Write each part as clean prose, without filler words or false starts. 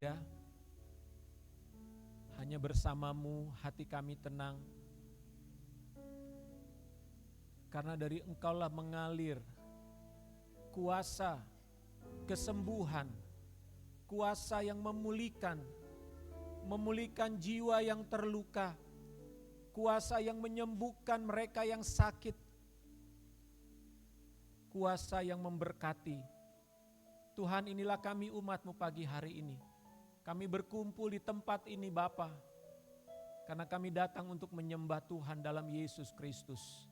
Ya, hanya bersamamu hati kami tenang, karena dari Engkaulah mengalir kuasa kesembuhan, kuasa yang memulihkan jiwa yang terluka, kuasa yang menyembuhkan mereka yang sakit, kuasa yang memberkati. Tuhan, inilah kami umat-Mu pagi hari ini. Kami berkumpul di tempat ini Bapa, karena kami datang untuk menyembah Tuhan dalam Yesus Kristus.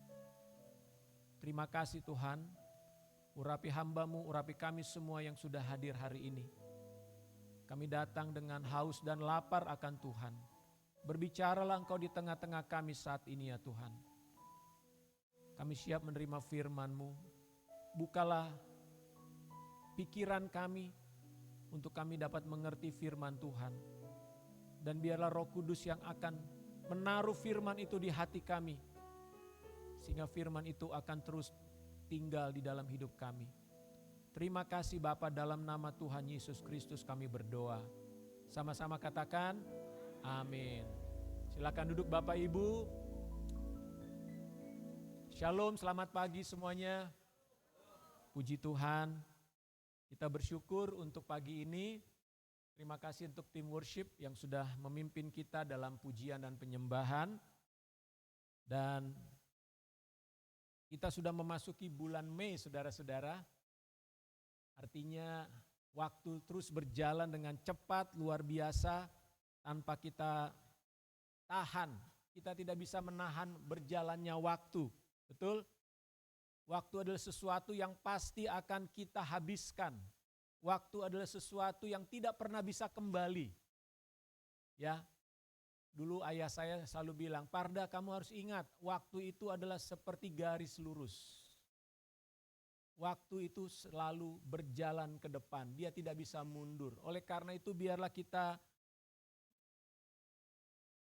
Terima kasih Tuhan, urapi hamba-Mu, urapi kami semua yang sudah hadir hari ini. Kami datang dengan haus dan lapar akan Tuhan. Berbicaralah Engkau di tengah-tengah kami saat ini ya Tuhan. Kami siap menerima firman-Mu. Bukalah pikiran kami, untuk kami dapat mengerti firman Tuhan. Dan biarlah Roh Kudus yang akan menaruh firman itu di hati kami, sehingga firman itu akan terus tinggal di dalam hidup kami. Terima kasih Bapa, dalam nama Tuhan Yesus Kristus kami berdoa. Sama-sama katakan, amin. Silakan duduk Bapak Ibu. Shalom, selamat pagi semuanya. Puji Tuhan. Kita bersyukur untuk pagi ini. Terima kasih untuk tim worship yang sudah memimpin kita dalam pujian dan penyembahan. Dan kita sudah memasuki bulan Mei, saudara-saudara. Artinya waktu terus berjalan dengan cepat, luar biasa, tanpa kita tahan. Kita tidak bisa menahan berjalannya waktu. Betul? Waktu adalah sesuatu yang pasti akan kita habiskan. Waktu adalah sesuatu yang tidak pernah bisa kembali. Ya, dulu ayah saya selalu bilang, Parda kamu harus ingat, waktu itu adalah seperti garis lurus. Waktu itu selalu berjalan ke depan, dia tidak bisa mundur. Oleh karena itu biarlah kita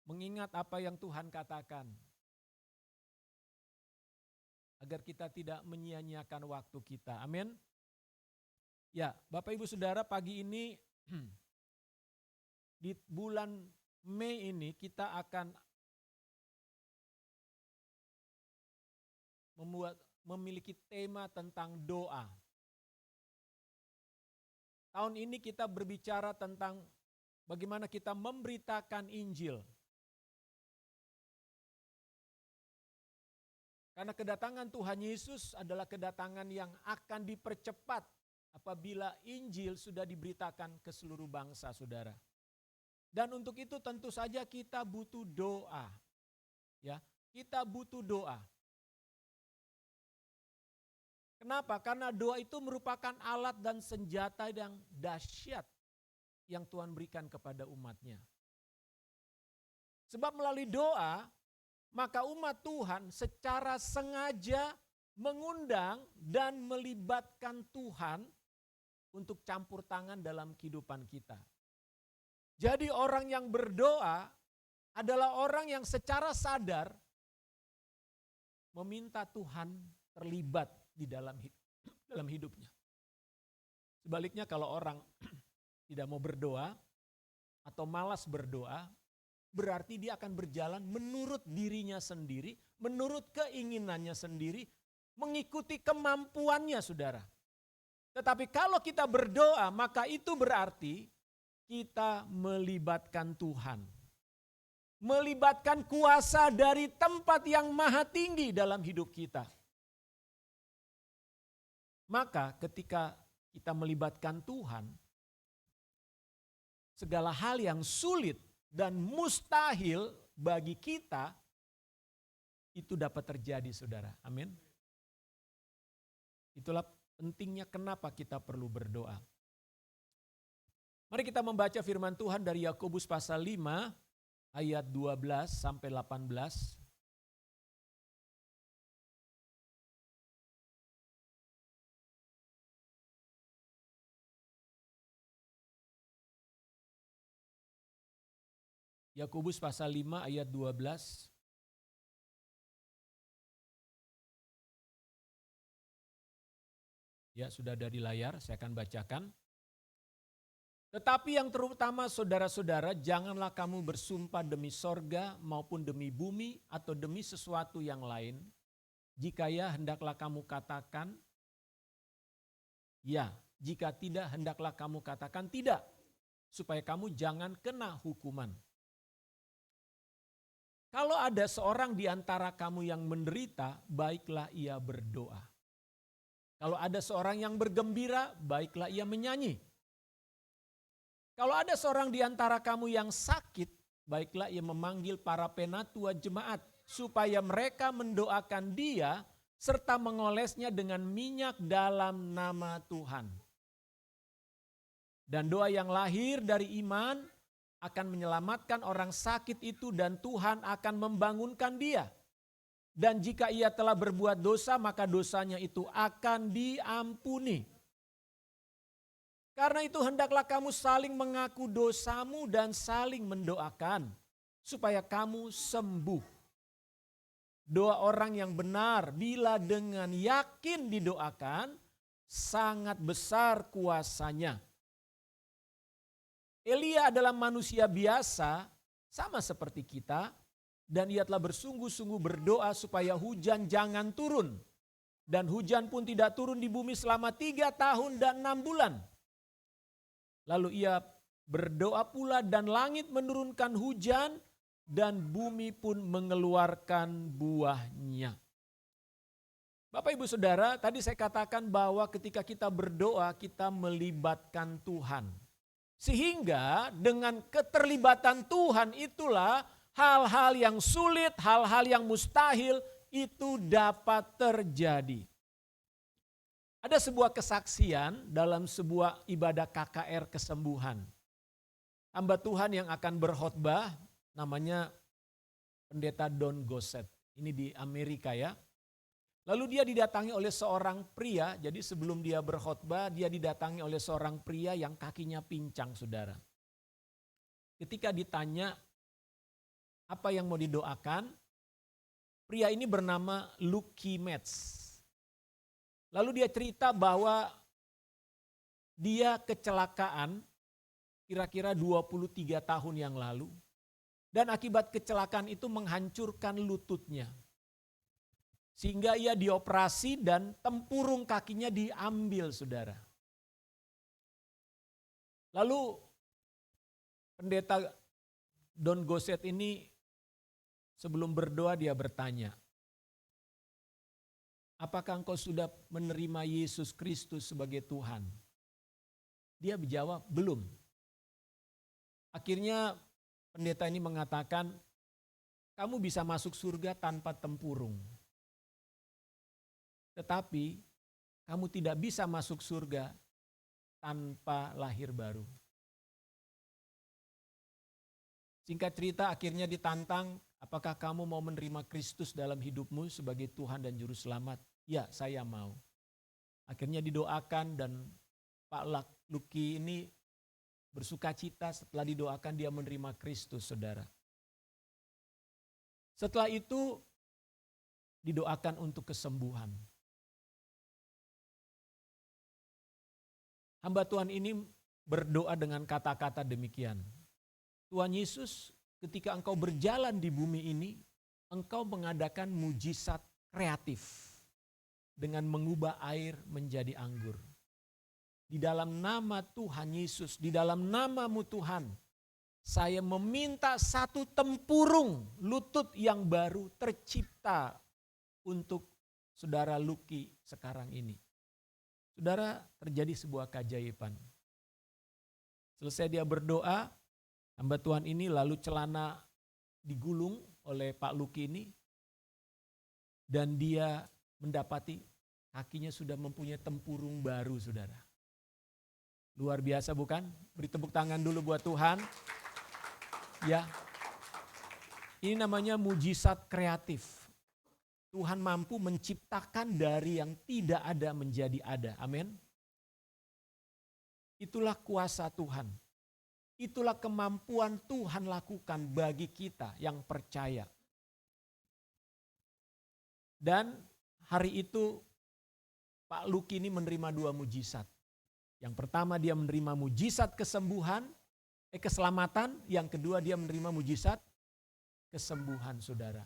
mengingat apa yang Tuhan katakan. Agar kita tidak menyia-nyiakan waktu kita. Amin. Ya, Bapak Ibu Saudara, pagi ini di bulan Mei ini kita akan memiliki tema tentang doa. Tahun ini kita berbicara tentang bagaimana kita memberitakan Injil. Karena kedatangan Tuhan Yesus adalah kedatangan yang akan dipercepat apabila Injil sudah diberitakan ke seluruh bangsa, saudara. Dan untuk itu tentu saja kita butuh doa. Ya, kita butuh doa. Kenapa? Karena doa itu merupakan alat dan senjata yang dahsyat yang Tuhan berikan kepada umatnya. Sebab melalui doa, maka umat Tuhan secara sengaja mengundang dan melibatkan Tuhan untuk campur tangan dalam kehidupan kita. Jadi orang yang berdoa adalah orang yang secara sadar meminta Tuhan terlibat di dalam hidupnya. Sebaliknya kalau orang tidak mau berdoa atau malas berdoa, berarti dia akan berjalan menurut dirinya sendiri, menurut keinginannya sendiri, mengikuti kemampuannya, saudara. Tetapi kalau kita berdoa, maka itu berarti kita melibatkan Tuhan. Melibatkan kuasa dari tempat yang maha tinggi dalam hidup kita. Maka ketika kita melibatkan Tuhan, segala hal yang sulit dan mustahil bagi kita itu dapat terjadi, saudara. Amin. Itulah pentingnya kenapa kita perlu berdoa. Mari kita membaca firman Tuhan dari Yakobus pasal 5 ayat 12 sampai 18. Yakobus pasal 5 ayat 12. Ya, sudah ada di layar, saya akan bacakan. Tetapi yang terutama saudara-saudara, janganlah kamu bersumpah demi sorga maupun demi bumi atau demi sesuatu yang lain. Jika ya, hendaklah kamu katakan ya. Jika tidak, hendaklah kamu katakan tidak. Supaya kamu jangan kena hukuman. Kalau ada seorang di antara kamu yang menderita, baiklah ia berdoa. Kalau ada seorang yang bergembira, baiklah ia menyanyi. Kalau ada seorang di antara kamu yang sakit, baiklah ia memanggil para penatua jemaat, supaya mereka mendoakan dia, serta mengolesnya dengan minyak dalam nama Tuhan. Dan doa yang lahir dari iman akan menyelamatkan orang sakit itu dan Tuhan akan membangunkan dia. Dan jika ia telah berbuat dosa, maka dosanya itu akan diampuni. Karena itu hendaklah kamu saling mengaku dosamu dan saling mendoakan supaya kamu sembuh. Doa orang yang benar bila dengan yakin didoakan sangat besar kuasanya. Elia adalah manusia biasa sama seperti kita dan ia telah bersungguh-sungguh berdoa supaya hujan jangan turun. Dan hujan pun tidak turun di bumi selama 3 tahun dan 6 bulan. Lalu ia berdoa pula dan langit menurunkan hujan dan bumi pun mengeluarkan buahnya. Bapak Ibu Saudara, tadi saya katakan bahwa ketika kita berdoa kita melibatkan Tuhan. Sehingga dengan keterlibatan Tuhan itulah hal-hal yang sulit, hal-hal yang mustahil itu dapat terjadi. Ada sebuah kesaksian dalam sebuah ibadah KKR kesembuhan. Hamba Tuhan yang akan berkhotbah namanya Pendeta Don Goset. Ini di Amerika ya. Lalu dia didatangi oleh seorang pria, jadi sebelum dia berkhotbah dia didatangi oleh seorang pria yang kakinya pincang saudara. Ketika ditanya apa yang mau didoakan, pria ini bernama Lucky Metz. Lalu dia cerita bahwa dia kecelakaan kira-kira 23 tahun yang lalu. Dan akibat kecelakaan itu menghancurkan lututnya. Sehingga ia dioperasi dan tempurung kakinya diambil saudara. Lalu pendeta Don Goset ini sebelum berdoa dia bertanya, apakah engkau sudah menerima Yesus Kristus sebagai Tuhan? Dia menjawab, belum. Akhirnya pendeta ini mengatakan, kamu bisa masuk surga tanpa tempurung. Tetapi kamu tidak bisa masuk surga tanpa lahir baru. Singkat cerita akhirnya ditantang, apakah kamu mau menerima Kristus dalam hidupmu sebagai Tuhan dan Juru Selamat? Ya, saya mau. Akhirnya didoakan dan Pak Lucky ini bersuka cita setelah didoakan dia menerima Kristus, saudara. Setelah itu didoakan untuk kesembuhan. Hamba Tuhan ini berdoa dengan kata-kata demikian. Tuhan Yesus, ketika engkau berjalan di bumi ini, engkau mengadakan mujizat kreatif dengan mengubah air menjadi anggur. Di dalam nama Tuhan Yesus, di dalam namamu Tuhan, saya meminta satu tempurung lutut yang baru tercipta untuk saudara Lucky sekarang ini. Saudara, terjadi sebuah keajaiban. Selesai dia berdoa, hamba Tuhan ini lalu celana digulung oleh Pak Lucky ini. Dan dia mendapati kakinya sudah mempunyai tempurung baru saudara. Luar biasa bukan? Beri tepuk tangan dulu buat Tuhan. Ya, ini namanya mujizat kreatif. Tuhan mampu menciptakan dari yang tidak ada menjadi ada. Amin. Itulah kuasa Tuhan. Itulah kemampuan Tuhan lakukan bagi kita yang percaya. Dan hari itu Pak Lucky ini menerima 2 mujizat. Yang pertama dia menerima mujizat keselamatan. Yang kedua dia menerima mujizat kesembuhan, saudara.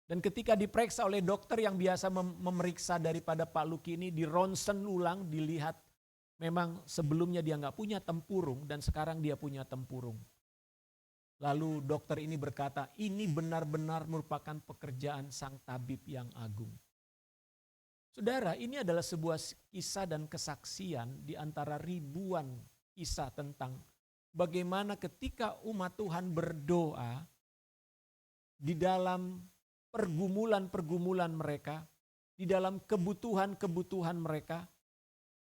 Dan ketika diperiksa oleh dokter yang biasa memeriksa daripada Pak Luki ini, di ronsen ulang, dilihat memang sebelumnya dia nggak punya tempurung dan sekarang dia punya tempurung. Lalu dokter ini berkata, ini benar-benar merupakan pekerjaan sang tabib yang agung. Saudara, ini adalah sebuah kisah dan kesaksian di antara ribuan kisah tentang bagaimana ketika umat Tuhan berdoa di dalam pergumulan-pergumulan mereka, di dalam kebutuhan-kebutuhan mereka,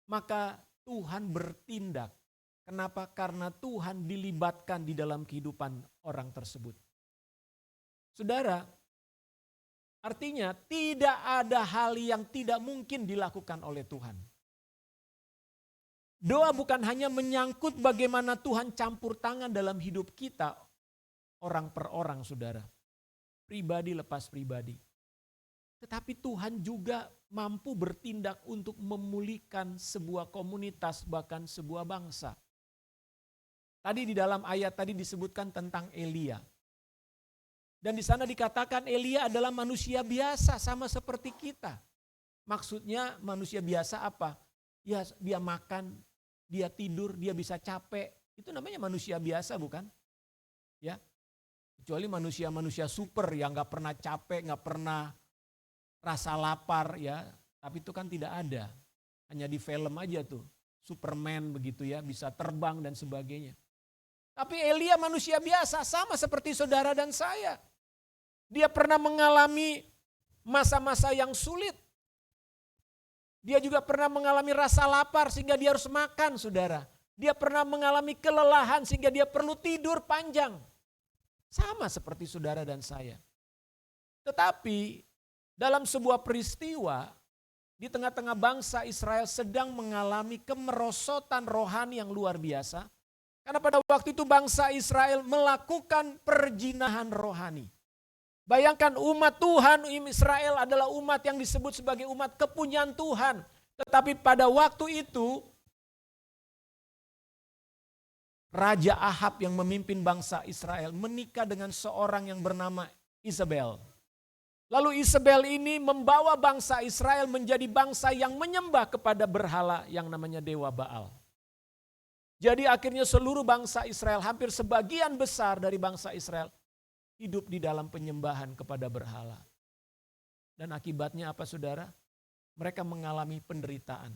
maka Tuhan bertindak. Kenapa? Karena Tuhan dilibatkan di dalam kehidupan orang tersebut. Saudara, artinya tidak ada hal yang tidak mungkin dilakukan oleh Tuhan. Doa bukan hanya menyangkut bagaimana Tuhan campur tangan dalam hidup kita, orang per orang, saudara. Pribadi lepas pribadi. Tetapi Tuhan juga mampu bertindak untuk memulihkan sebuah komunitas, bahkan sebuah bangsa. Tadi di dalam ayat tadi disebutkan tentang Elia. Dan di sana dikatakan Elia adalah manusia biasa sama seperti kita. Maksudnya manusia biasa apa? Ya, dia makan, dia tidur, dia bisa capek. Itu namanya manusia biasa, bukan? Ya. Kecuali manusia-manusia super yang gak pernah capek, gak pernah rasa lapar, ya. Tapi itu kan tidak ada. Hanya di film aja tuh. Superman begitu ya, bisa terbang dan sebagainya. Tapi Elia manusia biasa, sama seperti saudara dan saya. Dia pernah mengalami masa-masa yang sulit. Dia juga pernah mengalami rasa lapar sehingga dia harus makan, saudara. Dia pernah mengalami kelelahan sehingga dia perlu tidur panjang. Sama seperti saudara dan saya. Tetapi dalam sebuah peristiwa di tengah-tengah bangsa Israel sedang mengalami kemerosotan rohani yang luar biasa. Karena pada waktu itu bangsa Israel melakukan perjinahan rohani. Bayangkan umat Tuhan, Israel adalah umat yang disebut sebagai umat kepunyaan Tuhan. Tetapi pada waktu itu Raja Ahab yang memimpin bangsa Israel menikah dengan seorang yang bernama Isabel. Lalu Isabel ini membawa bangsa Israel menjadi bangsa yang menyembah kepada berhala yang namanya Dewa Baal. Jadi akhirnya seluruh bangsa Israel, hampir sebagian besar dari bangsa Israel hidup di dalam penyembahan kepada berhala. Dan akibatnya apa, saudara? Mereka mengalami penderitaan.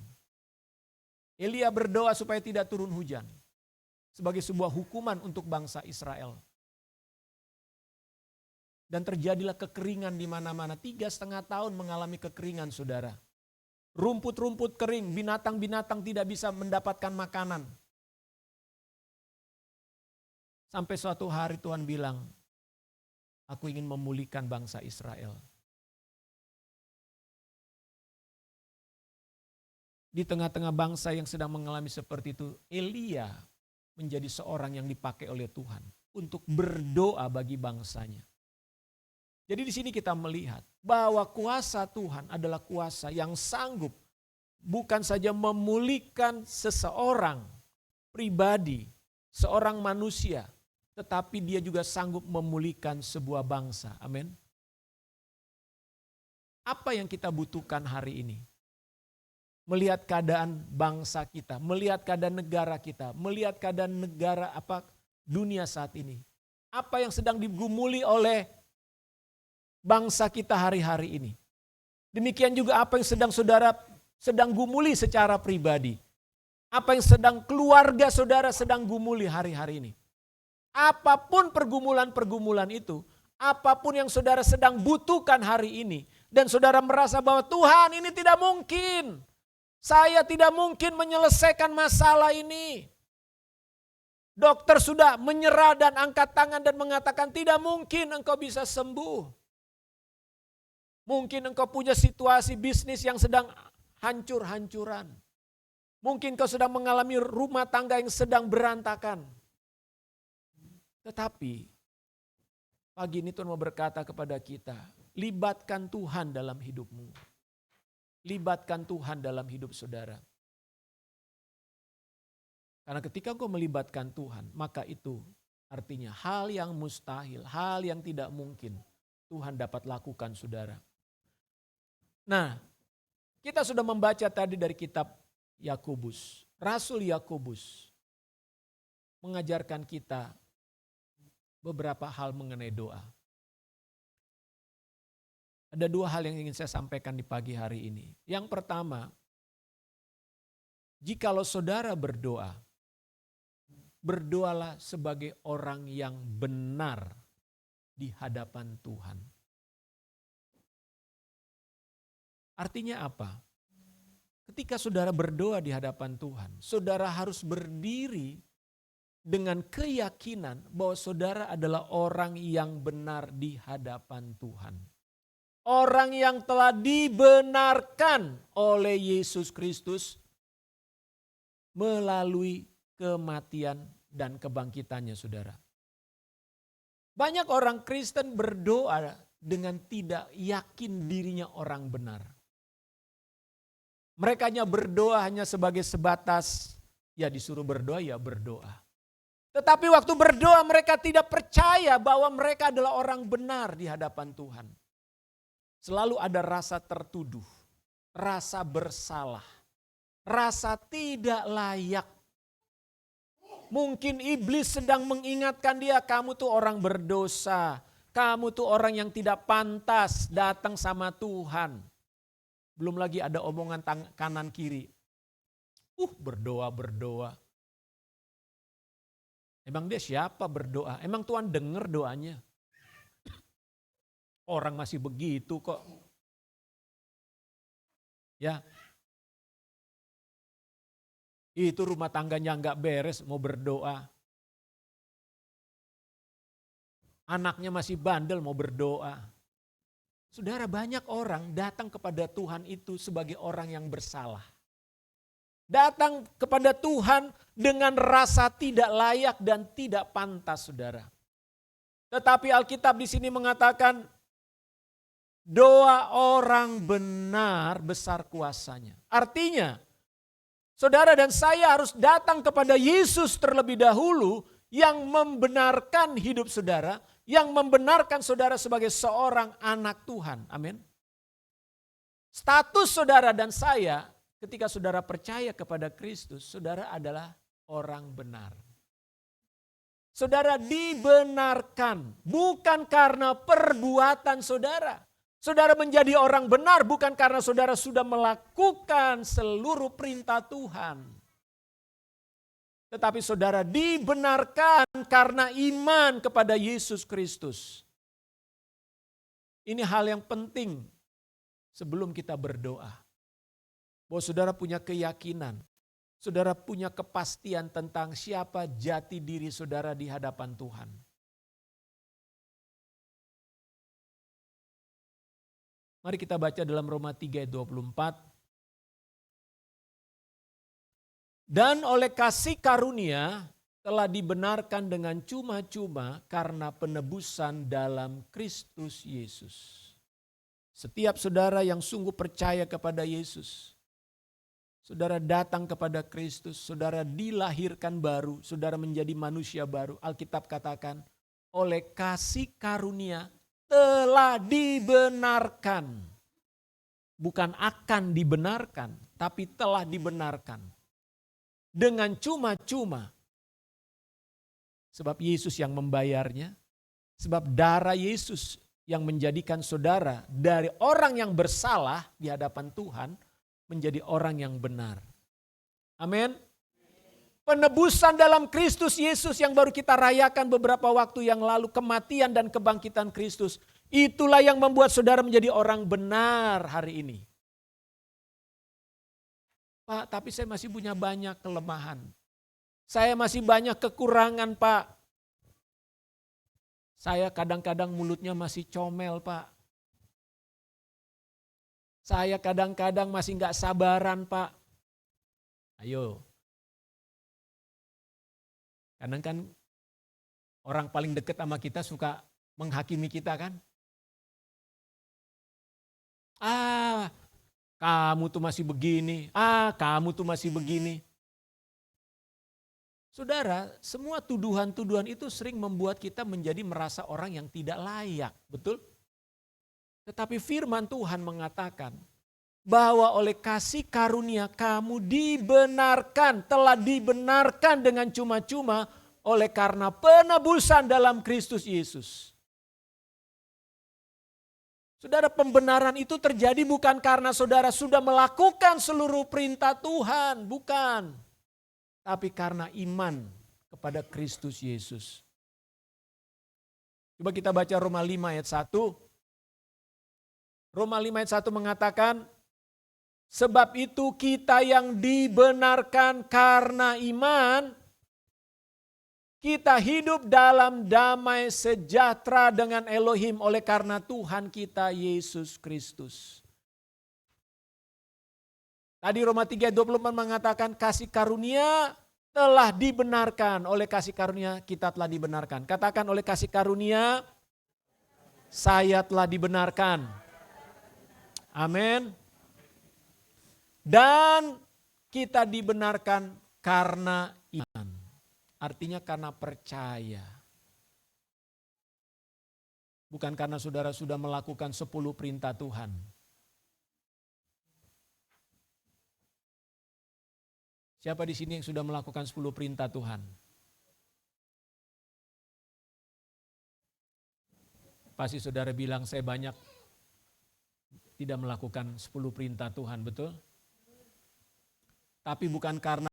Elia berdoa supaya tidak turun hujan sebagai sebuah hukuman untuk bangsa Israel. Dan terjadilah kekeringan di mana-mana. 3,5 tahun mengalami kekeringan, saudara. Rumput-rumput kering, binatang-binatang tidak bisa mendapatkan makanan. Sampai suatu hari Tuhan bilang, aku ingin memulihkan bangsa Israel. Di tengah-tengah bangsa yang sedang mengalami seperti itu, Elia menjadi seorang yang dipakai oleh Tuhan untuk berdoa bagi bangsanya. Jadi di sini kita melihat bahwa kuasa Tuhan adalah kuasa yang sanggup bukan saja memulihkan seseorang pribadi, seorang manusia, tetapi dia juga sanggup memulihkan sebuah bangsa. Amin. Apa yang kita butuhkan hari ini? Melihat keadaan bangsa kita, melihat keadaan negara kita, melihat keadaan negara dunia saat ini. Apa yang sedang digumuli oleh bangsa kita hari-hari ini. Demikian juga apa yang saudara sedang gumuli secara pribadi. Apa yang sedang keluarga saudara sedang gumuli hari-hari ini. Apapun pergumulan-pergumulan itu, apapun yang saudara sedang butuhkan hari ini, dan saudara merasa bahwa Tuhan ini tidak mungkin, saya tidak mungkin menyelesaikan masalah ini. Dokter sudah menyerah dan angkat tangan dan mengatakan tidak mungkin engkau bisa sembuh. Mungkin engkau punya situasi bisnis yang sedang hancur-hancuran. Mungkin engkau sedang mengalami rumah tangga yang sedang berantakan. Tetapi pagi ini Tuhan mau berkata kepada kita, libatkan Tuhan dalam hidupmu. Libatkan Tuhan dalam hidup saudara. Karena ketika engkau melibatkan Tuhan, maka itu artinya hal yang mustahil, hal yang tidak mungkin Tuhan dapat lakukan, saudara. Nah, kita sudah membaca tadi dari kitab Yakobus. Rasul Yakobus mengajarkan kita beberapa hal mengenai doa. Ada dua hal yang ingin saya sampaikan di pagi hari ini. Yang pertama, jikalau saudara berdoa, berdoalah sebagai orang yang benar di hadapan Tuhan. Artinya apa? Ketika saudara berdoa di hadapan Tuhan, saudara harus berdiri dengan keyakinan bahwa saudara adalah orang yang benar di hadapan Tuhan. Orang yang telah dibenarkan oleh Yesus Kristus melalui kematian dan kebangkitannya, saudara. Banyak orang Kristen berdoa dengan tidak yakin dirinya orang benar. Mereka hanya berdoa hanya sebagai sebatas, ya disuruh berdoa, ya berdoa. Tetapi waktu berdoa mereka tidak percaya bahwa mereka adalah orang benar di hadapan Tuhan. Selalu ada rasa tertuduh, rasa bersalah, rasa tidak layak. Mungkin iblis sedang mengingatkan dia, kamu tuh orang berdosa, kamu tuh orang yang tidak pantas datang sama Tuhan. Belum lagi ada omongan kanan kiri. Berdoa. Emang dia siapa berdoa? Emang Tuhan dengar doanya? Orang masih begitu kok. Ya. Itu rumah tangganya nggak beres mau berdoa. Anaknya masih bandel mau berdoa. Saudara, banyak orang datang kepada Tuhan itu sebagai orang yang bersalah. Datang kepada Tuhan dengan rasa tidak layak dan tidak pantas, saudara. Tetapi Alkitab di sini mengatakan doa orang benar besar kuasanya. Artinya, saudara dan saya harus datang kepada Yesus terlebih dahulu yang membenarkan hidup saudara, yang membenarkan saudara sebagai seorang anak Tuhan. Amin. Status saudara dan saya ketika saudara percaya kepada Kristus, saudara adalah orang benar. Saudara dibenarkan bukan karena perbuatan saudara. Saudara menjadi orang benar bukan karena saudara sudah melakukan seluruh perintah Tuhan. Tetapi saudara dibenarkan karena iman kepada Yesus Kristus. Ini hal yang penting sebelum kita berdoa. Bahwa saudara punya keyakinan, saudara punya kepastian tentang siapa jati diri saudara di hadapan Tuhan. Mari kita baca dalam Roma 3 ayat 24. Dan oleh kasih karunia telah dibenarkan dengan cuma-cuma karena penebusan dalam Kristus Yesus. Setiap saudara yang sungguh percaya kepada Yesus, saudara datang kepada Kristus, saudara dilahirkan baru, saudara menjadi manusia baru. Alkitab katakan, oleh kasih karunia telah dibenarkan. Bukan akan dibenarkan, tapi telah dibenarkan. Dengan cuma-cuma. Sebab Yesus yang membayarnya, sebab darah Yesus yang menjadikan saudara dari orang yang bersalah di hadapan Tuhan menjadi orang yang benar. Amin. Penebusan dalam Kristus Yesus yang baru kita rayakan beberapa waktu yang lalu, kematian dan kebangkitan Kristus, itulah yang membuat saudara menjadi orang benar hari ini. Pak, tapi saya masih punya banyak kelemahan. Saya masih banyak kekurangan, Pak. Saya kadang-kadang mulutnya masih comel, Pak. Saya kadang-kadang masih gak sabaran, Pak. Ayo. Kadang kan orang paling dekat sama kita suka menghakimi kita kan. Kamu tuh masih begini. Kamu tuh masih begini. Saudara, semua tuduhan-tuduhan itu sering membuat kita menjadi merasa orang yang tidak layak, betul? Tetapi firman Tuhan mengatakan bahwa oleh kasih karunia kamu dibenarkan, telah dibenarkan dengan cuma-cuma oleh karena penebusan dalam Kristus Yesus. Saudara, pembenaran itu terjadi bukan karena saudara sudah melakukan seluruh perintah Tuhan, bukan. Tapi karena iman kepada Kristus Yesus. Coba kita baca Roma 5 ayat 1. Roma 5 ayat 1 mengatakan, sebab itu kita yang dibenarkan karena iman, kita hidup dalam damai sejahtera dengan Elohim oleh karena Tuhan kita Yesus Kristus. Tadi Roma 3:24 mengatakan kasih karunia telah dibenarkan. Oleh kasih karunia kita telah dibenarkan. Katakan oleh kasih karunia saya telah dibenarkan. Amin. Dan kita dibenarkan karena iman. Artinya karena percaya. Bukan karena saudara sudah melakukan 10 perintah Tuhan. Siapa di sini yang sudah melakukan 10 perintah Tuhan? Pasti saudara bilang saya banyak tidak melakukan 10 perintah Tuhan, betul? Tapi bukan karena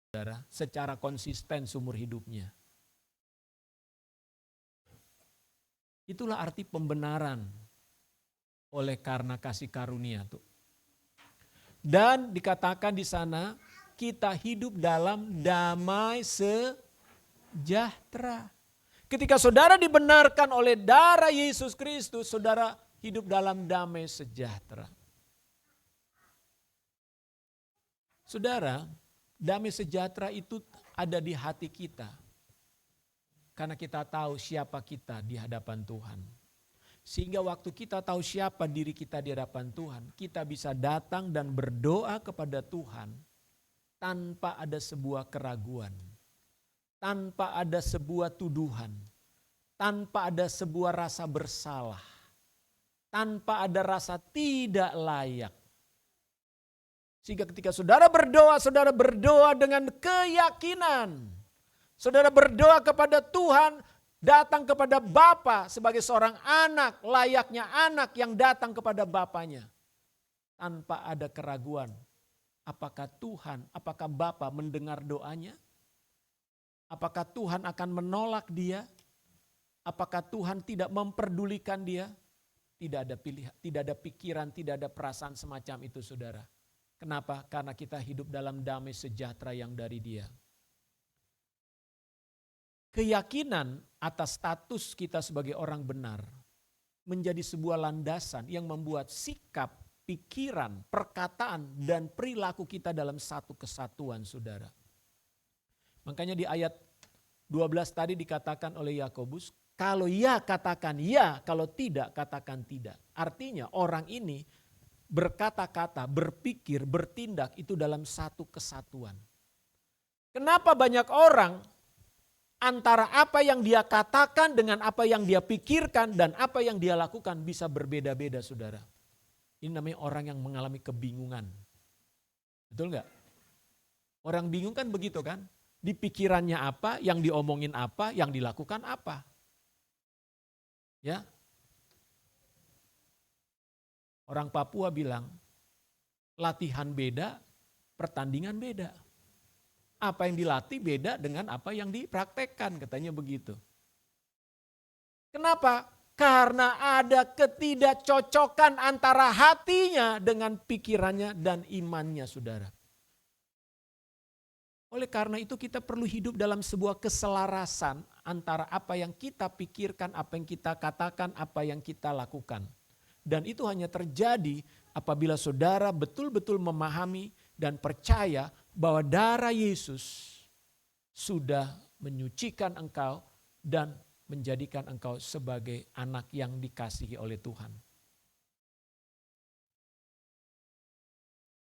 saudara secara konsisten seumur hidupnya. Itulah arti pembenaran oleh karena kasih karunia tuh. Dan dikatakan di sana kita hidup dalam damai sejahtera. Ketika saudara dibenarkan oleh darah Yesus Kristus, saudara hidup dalam damai sejahtera. Saudara, damai sejahtera itu ada di hati kita. Karena kita tahu siapa kita di hadapan Tuhan. Sehingga waktu kita tahu siapa diri kita di hadapan Tuhan, kita bisa datang dan berdoa kepada Tuhan tanpa ada sebuah keraguan, tanpa ada sebuah tuduhan, tanpa ada sebuah rasa bersalah, tanpa ada rasa tidak layak. Sehingga ketika saudara berdoa dengan keyakinan. Saudara berdoa kepada Tuhan, datang kepada Bapa sebagai seorang anak, layaknya anak yang datang kepada Bapanya. Tanpa ada keraguan, apakah Tuhan, apakah Bapa mendengar doanya? Apakah Tuhan akan menolak dia? Apakah Tuhan tidak memperdulikan dia? Tidak ada pilihan, tidak ada pikiran, tidak ada perasaan semacam itu saudara. Kenapa? Karena kita hidup dalam damai sejahtera yang dari Dia. Keyakinan atas status kita sebagai orang benar menjadi sebuah landasan yang membuat sikap, pikiran, perkataan, dan perilaku kita dalam satu kesatuan saudara. Makanya di ayat 12 tadi dikatakan oleh Yakobus, kalau ya katakan ya, kalau tidak katakan tidak. Artinya orang ini berkata-kata, berpikir, bertindak itu dalam satu kesatuan. Kenapa banyak orang antara apa yang dia katakan dengan apa yang dia pikirkan dan apa yang dia lakukan bisa berbeda-beda saudara. Ini namanya orang yang mengalami kebingungan. Betul nggak? Orang bingung kan begitu kan? Di pikirannya apa, yang diomongin apa, yang dilakukan apa. Ya. Orang Papua bilang, latihan beda, pertandingan beda. Apa yang dilatih beda dengan apa yang dipraktekkan, katanya begitu. Kenapa? Karena ada ketidakcocokan antara hatinya dengan pikirannya dan imannya, saudara. Oleh karena itu kita perlu hidup dalam sebuah keselarasan antara apa yang kita pikirkan, apa yang kita katakan, apa yang kita lakukan. Dan itu hanya terjadi apabila saudara betul-betul memahami dan percaya bahwa darah Yesus sudah menyucikan engkau dan menjadikan engkau sebagai anak yang dikasihi oleh Tuhan.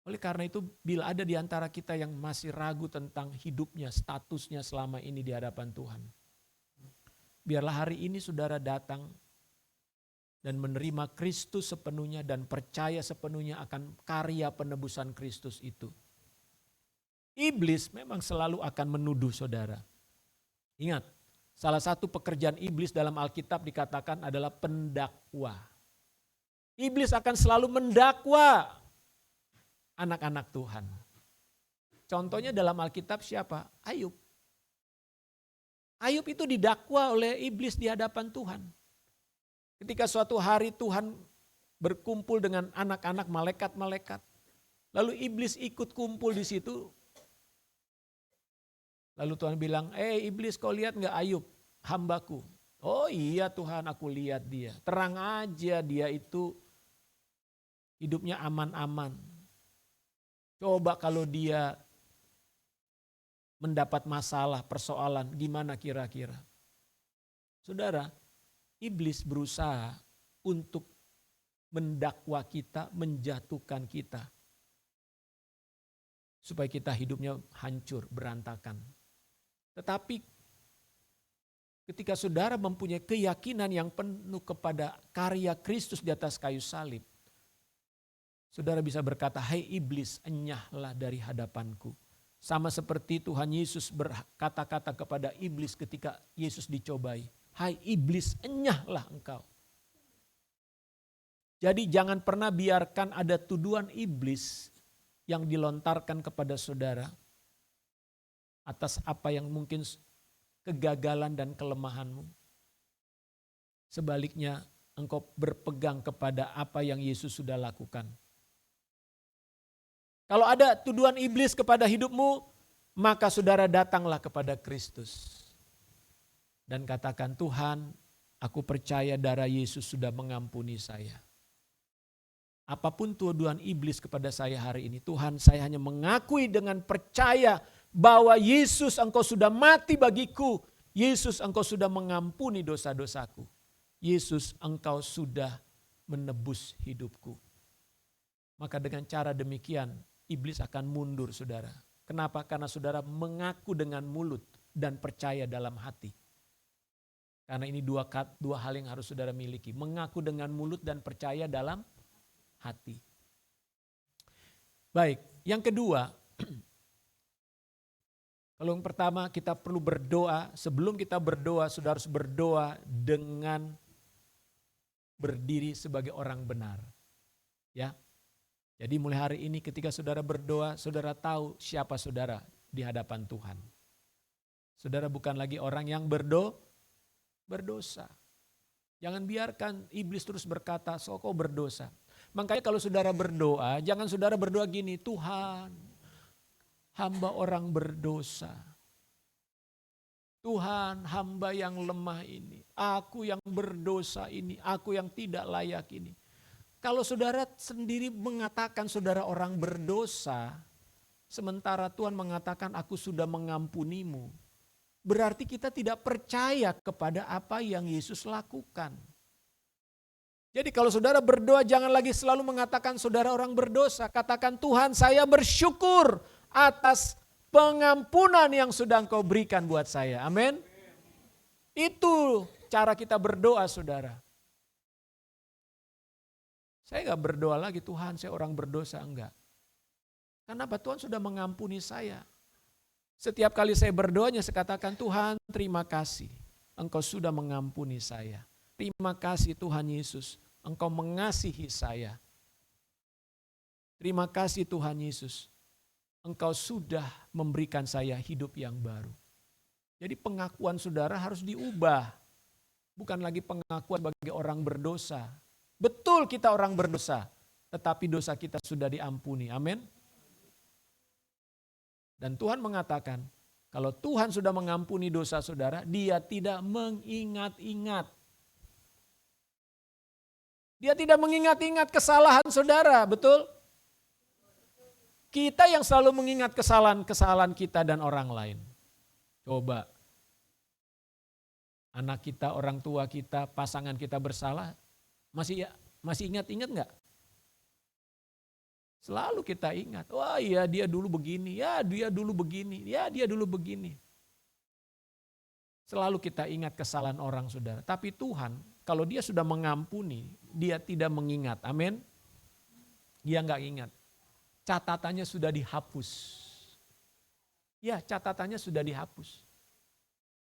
Oleh karena itu bila ada di antara kita yang masih ragu tentang hidupnya, statusnya selama ini di hadapan Tuhan. Biarlah hari ini saudara datang dan menerima Kristus sepenuhnya dan percaya sepenuhnya akan karya penebusan Kristus itu. Iblis memang selalu akan menuduh saudara. Ingat, salah satu pekerjaan iblis dalam Alkitab dikatakan adalah pendakwa. Iblis akan selalu mendakwa anak-anak Tuhan. Contohnya dalam Alkitab siapa? Ayub. Ayub itu didakwa oleh iblis di hadapan Tuhan. Ketika suatu hari Tuhan berkumpul dengan anak-anak malaikat-malaikat. Lalu iblis ikut kumpul di situ. Lalu Tuhan bilang, iblis kau lihat gak Ayub, hambaku? Oh iya Tuhan, aku lihat dia. Terang aja dia itu hidupnya aman-aman. Coba kalau dia mendapat masalah, persoalan, gimana kira-kira? Saudara, iblis berusaha untuk mendakwa kita, menjatuhkan kita. Supaya kita hidupnya hancur, berantakan. Tetapi ketika saudara mempunyai keyakinan yang penuh kepada karya Kristus di atas kayu salib, saudara bisa berkata, "Hai iblis, enyahlah dari hadapanku." Sama seperti Tuhan Yesus berkata-kata kepada iblis ketika Yesus dicobai, "Hai iblis, enyahlah engkau." Jadi jangan pernah biarkan ada tuduhan iblis yang dilontarkan kepada saudara atas apa yang mungkin kegagalan dan kelemahanmu. Sebaliknya engkau berpegang kepada apa yang Yesus sudah lakukan. Kalau ada tuduhan iblis kepada hidupmu, maka saudara datanglah kepada Kristus. Dan katakan, Tuhan, aku percaya darah Yesus sudah mengampuni saya. Apapun tuduhan iblis kepada saya hari ini, Tuhan, saya hanya mengakui dengan percaya bahwa Yesus engkau sudah mati bagiku. Yesus engkau sudah mengampuni dosa-dosaku. Yesus engkau sudah menebus hidupku. Maka dengan cara demikian iblis akan mundur saudara. Kenapa? Karena saudara mengaku dengan mulut dan percaya dalam hati. Karena ini dua hal yang harus saudara miliki. Mengaku dengan mulut dan percaya dalam hati. Baik, yang kedua, kalau yang pertama kita perlu berdoa, sebelum kita berdoa, saudara harus berdoa dengan berdiri sebagai orang benar. Ya. Jadi mulai hari ini ketika saudara berdoa, saudara tahu siapa saudara di hadapan Tuhan. Saudara bukan lagi orang yang berdosa. Jangan biarkan iblis terus berkata, "So kau berdosa." Makanya kalau saudara berdoa, jangan saudara berdoa gini, "Tuhan, hamba orang berdosa. Tuhan, hamba yang lemah ini. Aku yang berdosa ini. Aku yang tidak layak ini." Kalau saudara sendiri mengatakan saudara orang berdosa, sementara Tuhan mengatakan aku sudah mengampunimu, berarti kita tidak percaya kepada apa yang Yesus lakukan. Jadi kalau saudara berdoa jangan lagi selalu mengatakan saudara orang berdosa. Katakan, Tuhan, saya bersyukur atas pengampunan yang sudah Engkau berikan buat saya. Amin. Itu cara kita berdoa saudara. Saya enggak berdoa lagi, Tuhan saya orang berdosa, enggak. Kenapa? Tuhan sudah mengampuni saya. Setiap kali saya berdoanya saya katakan, Tuhan terima kasih. Engkau sudah mengampuni saya. Terima kasih Tuhan Yesus, Engkau mengasihi saya. Terima kasih Tuhan Yesus, Engkau sudah memberikan saya hidup yang baru. Jadi pengakuan saudara harus diubah. Bukan lagi pengakuan sebagai orang berdosa. Betul kita orang berdosa, tetapi dosa kita sudah diampuni. Amin. Dan Tuhan mengatakan, kalau Tuhan sudah mengampuni dosa saudara, Dia tidak mengingat-ingat. Dia tidak mengingat-ingat kesalahan saudara, betul? Kita yang selalu mengingat kesalahan-kesalahan kita dan orang lain. Coba, anak kita, orang tua kita, pasangan kita bersalah, masih ingat-ingat enggak? Selalu kita ingat, wah iya dia dulu begini, ya dia dulu begini, ya dia dulu begini. Selalu kita ingat kesalahan orang, saudara. Tapi Tuhan, kalau dia sudah mengampuni, dia tidak mengingat. Amin. Dia enggak ingat. Catatannya sudah dihapus. Ya, catatannya sudah dihapus.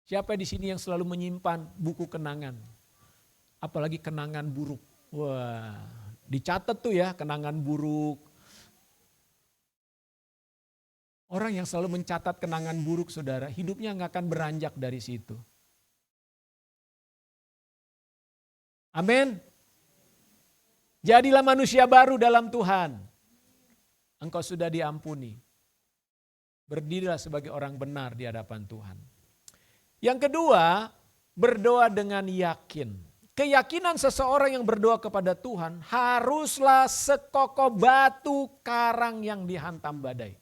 Siapa di sini yang selalu menyimpan buku kenangan? Apalagi kenangan buruk. Wah, dicatat tuh ya kenangan buruk. Orang yang selalu mencatat kenangan buruk, saudara, hidupnya nggak akan beranjak dari situ. Amin. Jadilah manusia baru dalam Tuhan. Engkau sudah diampuni. Berdirilah sebagai orang benar di hadapan Tuhan. Yang kedua, berdoa dengan yakin. Keyakinan seseorang yang berdoa kepada Tuhan haruslah sekokoh batu karang yang dihantam badai.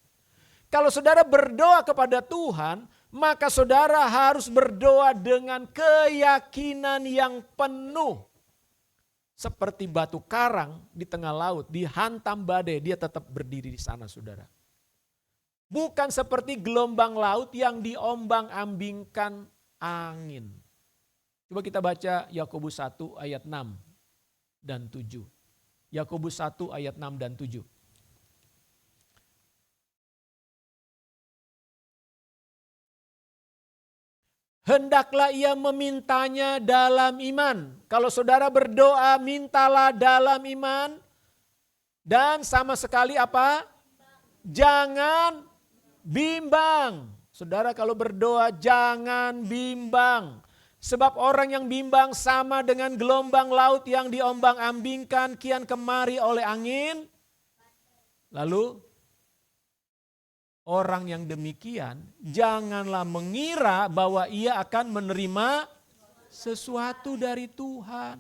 Kalau saudara berdoa kepada Tuhan, maka saudara harus berdoa dengan keyakinan yang penuh. Seperti batu karang di tengah laut, dihantam badai, dia tetap berdiri di sana, saudara. Bukan seperti gelombang laut yang diombang-ambingkan angin. Coba kita baca Yakobus 1 ayat 6 dan 7. Yakobus 1 ayat 6 dan 7. Hendaklah ia memintanya dalam iman. Kalau saudara berdoa, mintalah dalam iman. Dan sama sekali apa? Jangan bimbang. Saudara kalau berdoa jangan bimbang. Sebab orang yang bimbang sama dengan gelombang laut yang diombang-ambingkan kian kemari oleh angin. Lalu orang yang demikian janganlah mengira bahwa ia akan menerima sesuatu dari Tuhan.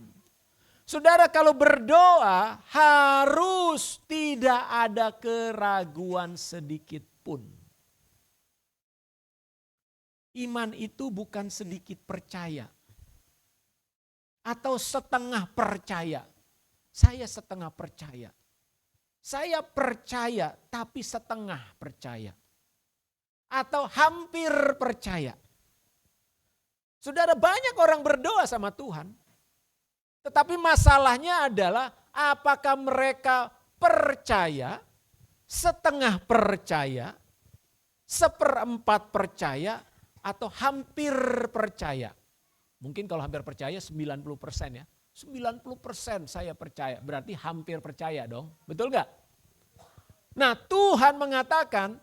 Saudara kalau berdoa harus tidak ada keraguan sedikit pun. Iman itu bukan sedikit percaya atau setengah percaya. Saya setengah percaya. Saya percaya tapi setengah percaya. Atau hampir percaya. Saudara, banyak orang berdoa sama Tuhan. Tetapi masalahnya adalah apakah mereka percaya, setengah percaya, seperempat percaya, atau hampir percaya. Mungkin kalau hampir percaya 90% ya. 90% saya percaya, berarti hampir percaya dong. Betul gak? Nah Tuhan mengatakan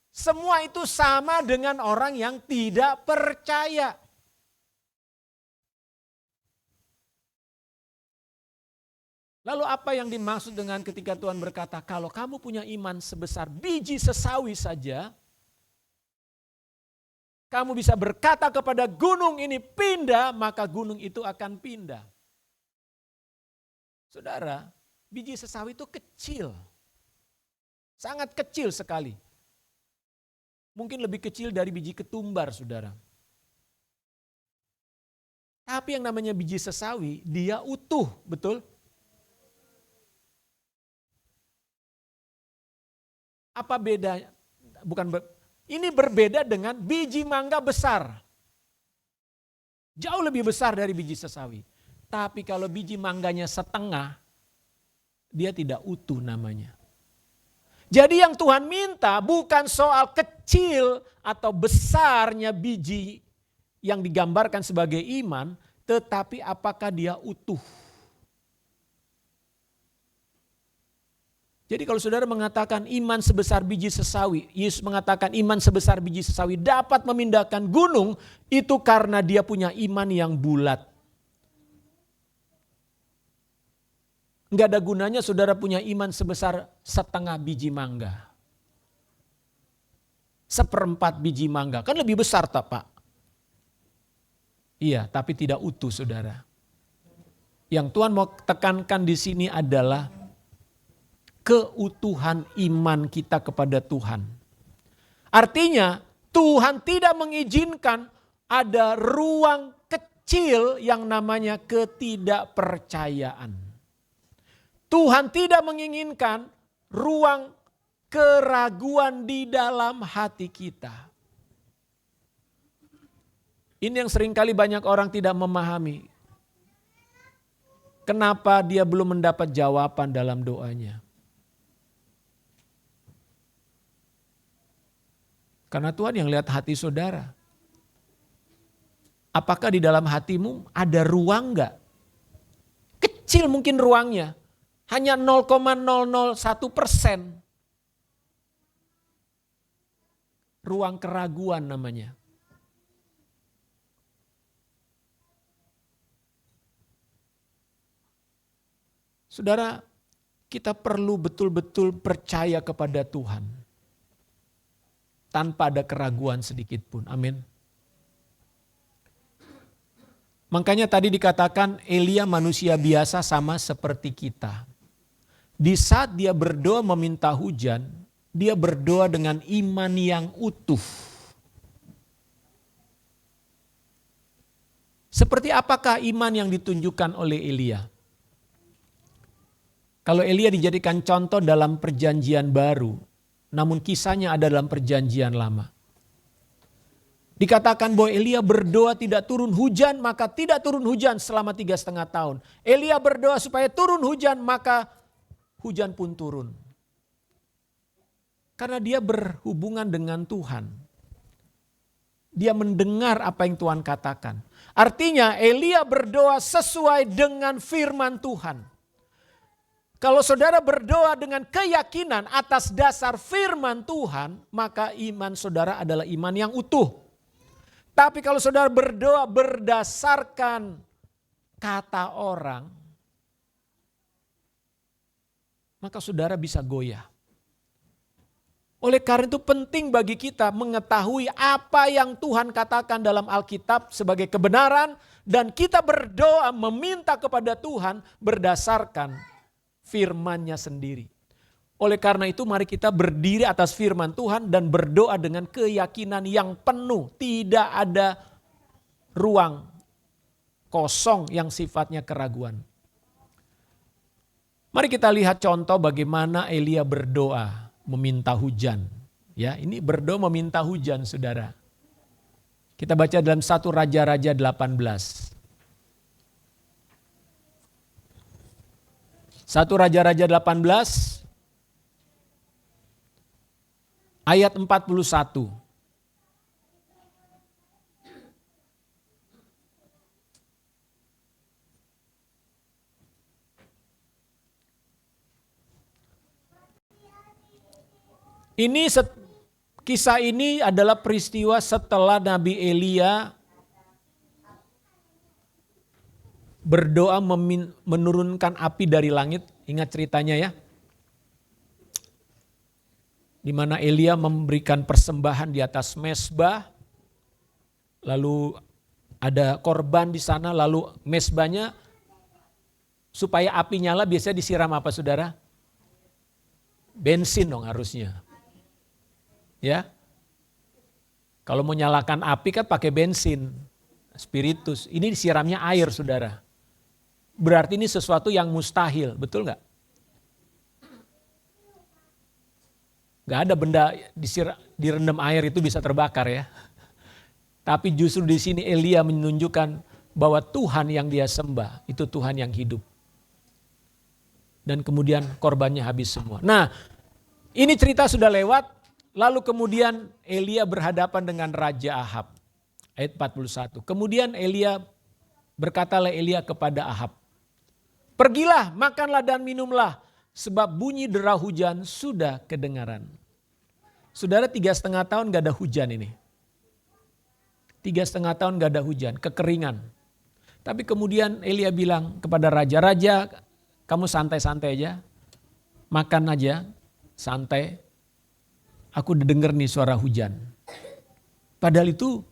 semua itu sama dengan orang yang tidak percaya. Lalu apa yang dimaksud dengan ketika Tuhan berkata, kalau kamu punya iman sebesar biji sesawi saja, kamu bisa berkata kepada gunung ini pindah, maka gunung itu akan pindah. Saudara, biji sesawi itu kecil. Sangat kecil sekali. Mungkin lebih kecil dari biji ketumbar, saudara. Tapi yang namanya biji sesawi, dia utuh, betul? Apa bedanya? Ini berbeda dengan biji mangga besar. Jauh lebih besar dari biji sesawi. Tapi kalau biji mangganya setengah, dia tidak utuh namanya. Jadi yang Tuhan minta bukan soal kecil atau besarnya biji yang digambarkan sebagai iman, tetapi apakah dia utuh. Jadi kalau saudara mengatakan iman sebesar biji sesawi, Yesus mengatakan iman sebesar biji sesawi dapat memindahkan gunung, itu karena dia punya iman yang bulat. Enggak ada gunanya saudara punya iman sebesar setengah biji mangga. Seperempat biji mangga, kan lebih besar tak Pak? Iya, tapi tidak utuh saudara. Yang Tuhan mau tekankan di sini adalah keutuhan iman kita kepada Tuhan. Artinya Tuhan tidak mengizinkan ada ruang kecil yang namanya ketidakpercayaan. Tuhan tidak menginginkan ruang keraguan di dalam hati kita. Ini yang seringkali banyak orang tidak memahami. Kenapa dia belum mendapat jawaban dalam doanya? Karena Tuhan yang lihat hati saudara. Apakah di dalam hatimu ada ruang enggak? Kecil mungkin ruangnya. Hanya 0,001%. Ruang keraguan namanya. Saudara, kita perlu betul-betul percaya kepada Tuhan. Tanpa ada keraguan sedikit pun. Amin. Makanya tadi dikatakan Elia manusia biasa sama seperti kita. Di saat dia berdoa meminta hujan, dia berdoa dengan iman yang utuh. Seperti apakah iman yang ditunjukkan oleh Elia? Kalau Elia dijadikan contoh dalam perjanjian baru, namun kisahnya ada dalam perjanjian lama. Dikatakan bahwa Elia berdoa tidak turun hujan, maka tidak turun hujan selama 3,5 tahun. Elia berdoa supaya turun hujan, maka hujan pun turun. Karena dia berhubungan dengan Tuhan. Dia mendengar apa yang Tuhan katakan. Artinya Elia berdoa sesuai dengan firman Tuhan. Kalau saudara berdoa dengan keyakinan atas dasar firman Tuhan, maka iman saudara adalah iman yang utuh. Tapi kalau saudara berdoa berdasarkan kata orang, maka saudara bisa goyah. Oleh karena itu penting bagi kita mengetahui apa yang Tuhan katakan dalam Alkitab sebagai kebenaran, dan kita berdoa meminta kepada Tuhan berdasarkan firman-Nya sendiri. Oleh karena itu mari kita berdiri atas firman Tuhan dan berdoa dengan keyakinan yang penuh. Tidak ada ruang kosong yang sifatnya keraguan. Mari kita lihat contoh bagaimana Elia berdoa meminta hujan. Ya, ini berdoa meminta hujan, saudara. Kita baca dalam 1 Raja-Raja 18. 1 Raja-Raja 18 ayat 41. Kisah ini adalah peristiwa setelah Nabi Elia berdoa menurunkan api dari langit. Ingat ceritanya ya. Di mana Elia memberikan persembahan di atas mezbah. Lalu ada korban di sana, lalu mezbahnya supaya api nyala biasanya disiram apa saudara? Bensin dong harusnya. Ya. Kalau mau nyalakan api kan pakai bensin, spiritus. Ini disiramnya air saudara. Berarti ini sesuatu yang mustahil, betul nggak? Nggak ada benda direndam air itu bisa terbakar ya. Tapi justru di sini Elia menunjukkan bahwa Tuhan yang dia sembah itu Tuhan yang hidup. Dan kemudian korbannya habis semua. Nah, ini cerita sudah lewat, lalu kemudian Elia berhadapan dengan Raja Ahab. Ayat 41. Kemudian berkatalah Elia kepada Ahab, "Pergilah, makanlah dan minumlah, sebab bunyi dera hujan sudah kedengaran." Saudara 3,5 tahun gak ada hujan ini. 3,5 tahun gak ada hujan, kekeringan. Tapi kemudian Elia bilang kepada raja, "Raja, kamu santai-santai aja, makan aja, santai. Aku udah denger nih suara hujan." Padahal itu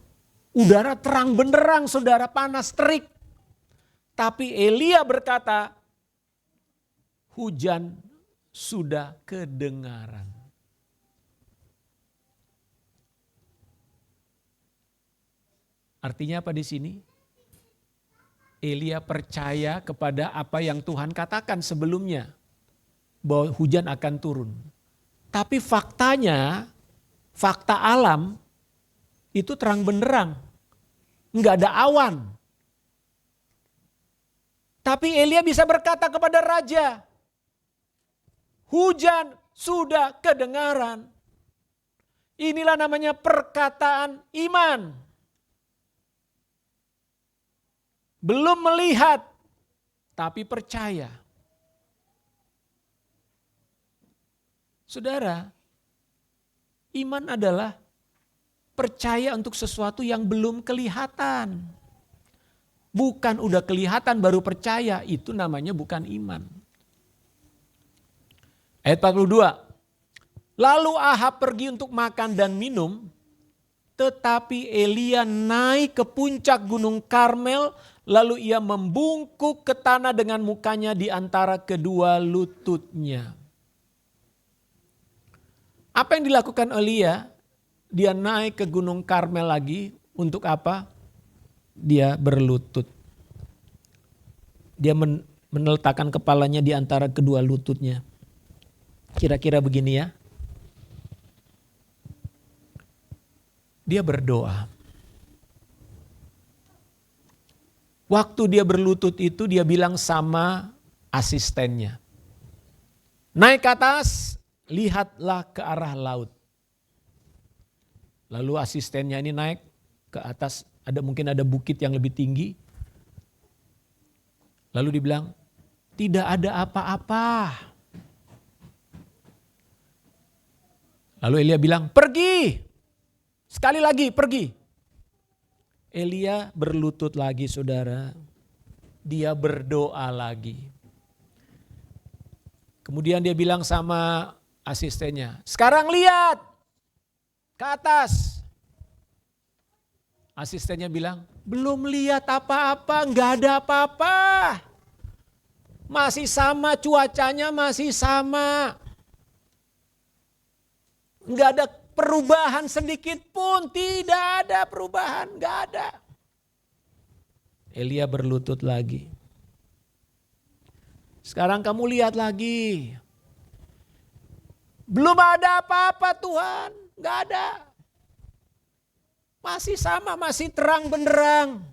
udara terang benderang saudara, panas terik. Tapi Elia berkata, hujan sudah kedengaran. Artinya apa di sini? Elia percaya kepada apa yang Tuhan katakan sebelumnya. bahwa hujan akan turun. Tapi faktanya, fakta alam itu terang benderang. Enggak ada awan. Tapi Elia bisa berkata kepada raja, hujan sudah kedengaran. Inilah namanya perkataan iman. Belum melihat, tapi percaya. Saudara, iman adalah percaya untuk sesuatu yang belum kelihatan. Bukan udah kelihatan baru percaya, itu namanya bukan iman. Ayat 42. Lalu Ahab pergi untuk makan dan minum, tetapi Elia naik ke puncak gunung Karmel, lalu ia membungkuk ke tanah dengan mukanya di antara kedua lututnya. Apa yang dilakukan Elia? Dia naik ke gunung Karmel lagi untuk apa? Dia berlutut. Dia meletakkan kepalanya di antara kedua lututnya. Kira-kira begini ya. Dia berdoa. Waktu dia berlutut itu dia bilang sama asistennya. Naik ke atas, lihatlah ke arah laut. Lalu asistennya ini naik ke atas, mungkin ada bukit yang lebih tinggi. Lalu dibilang, tidak ada apa-apa. Lalu Elia bilang, pergi. Sekali lagi, pergi. Elia berlutut lagi, saudara. Dia berdoa lagi. Kemudian dia bilang sama asistennya, sekarang lihat ke atas. Asistennya bilang, belum lihat apa-apa, nggak ada apa-apa. Masih sama cuacanya, masih sama. Nggak ada perubahan sedikit pun, tidak ada perubahan, nggak ada. Elia berlutut lagi. Sekarang kamu lihat lagi. Belum ada apa-apa Tuhan, nggak ada. Masih sama, masih terang benderang.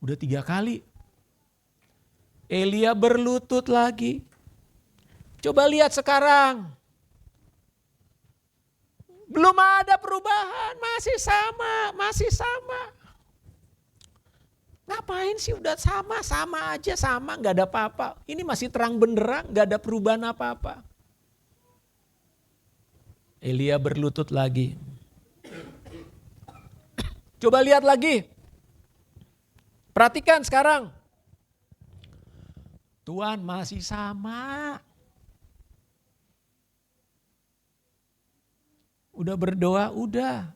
Udah 3 kali. Elia berlutut lagi. Coba lihat sekarang. Belum ada perubahan, masih sama, masih sama. Ngapain sih udah sama aja, sama, gak ada apa-apa. Ini masih terang benderang, gak ada perubahan apa-apa. Elia berlutut lagi. Coba lihat lagi. Perhatikan sekarang. Tuhan masih sama. Udah berdoa, udah.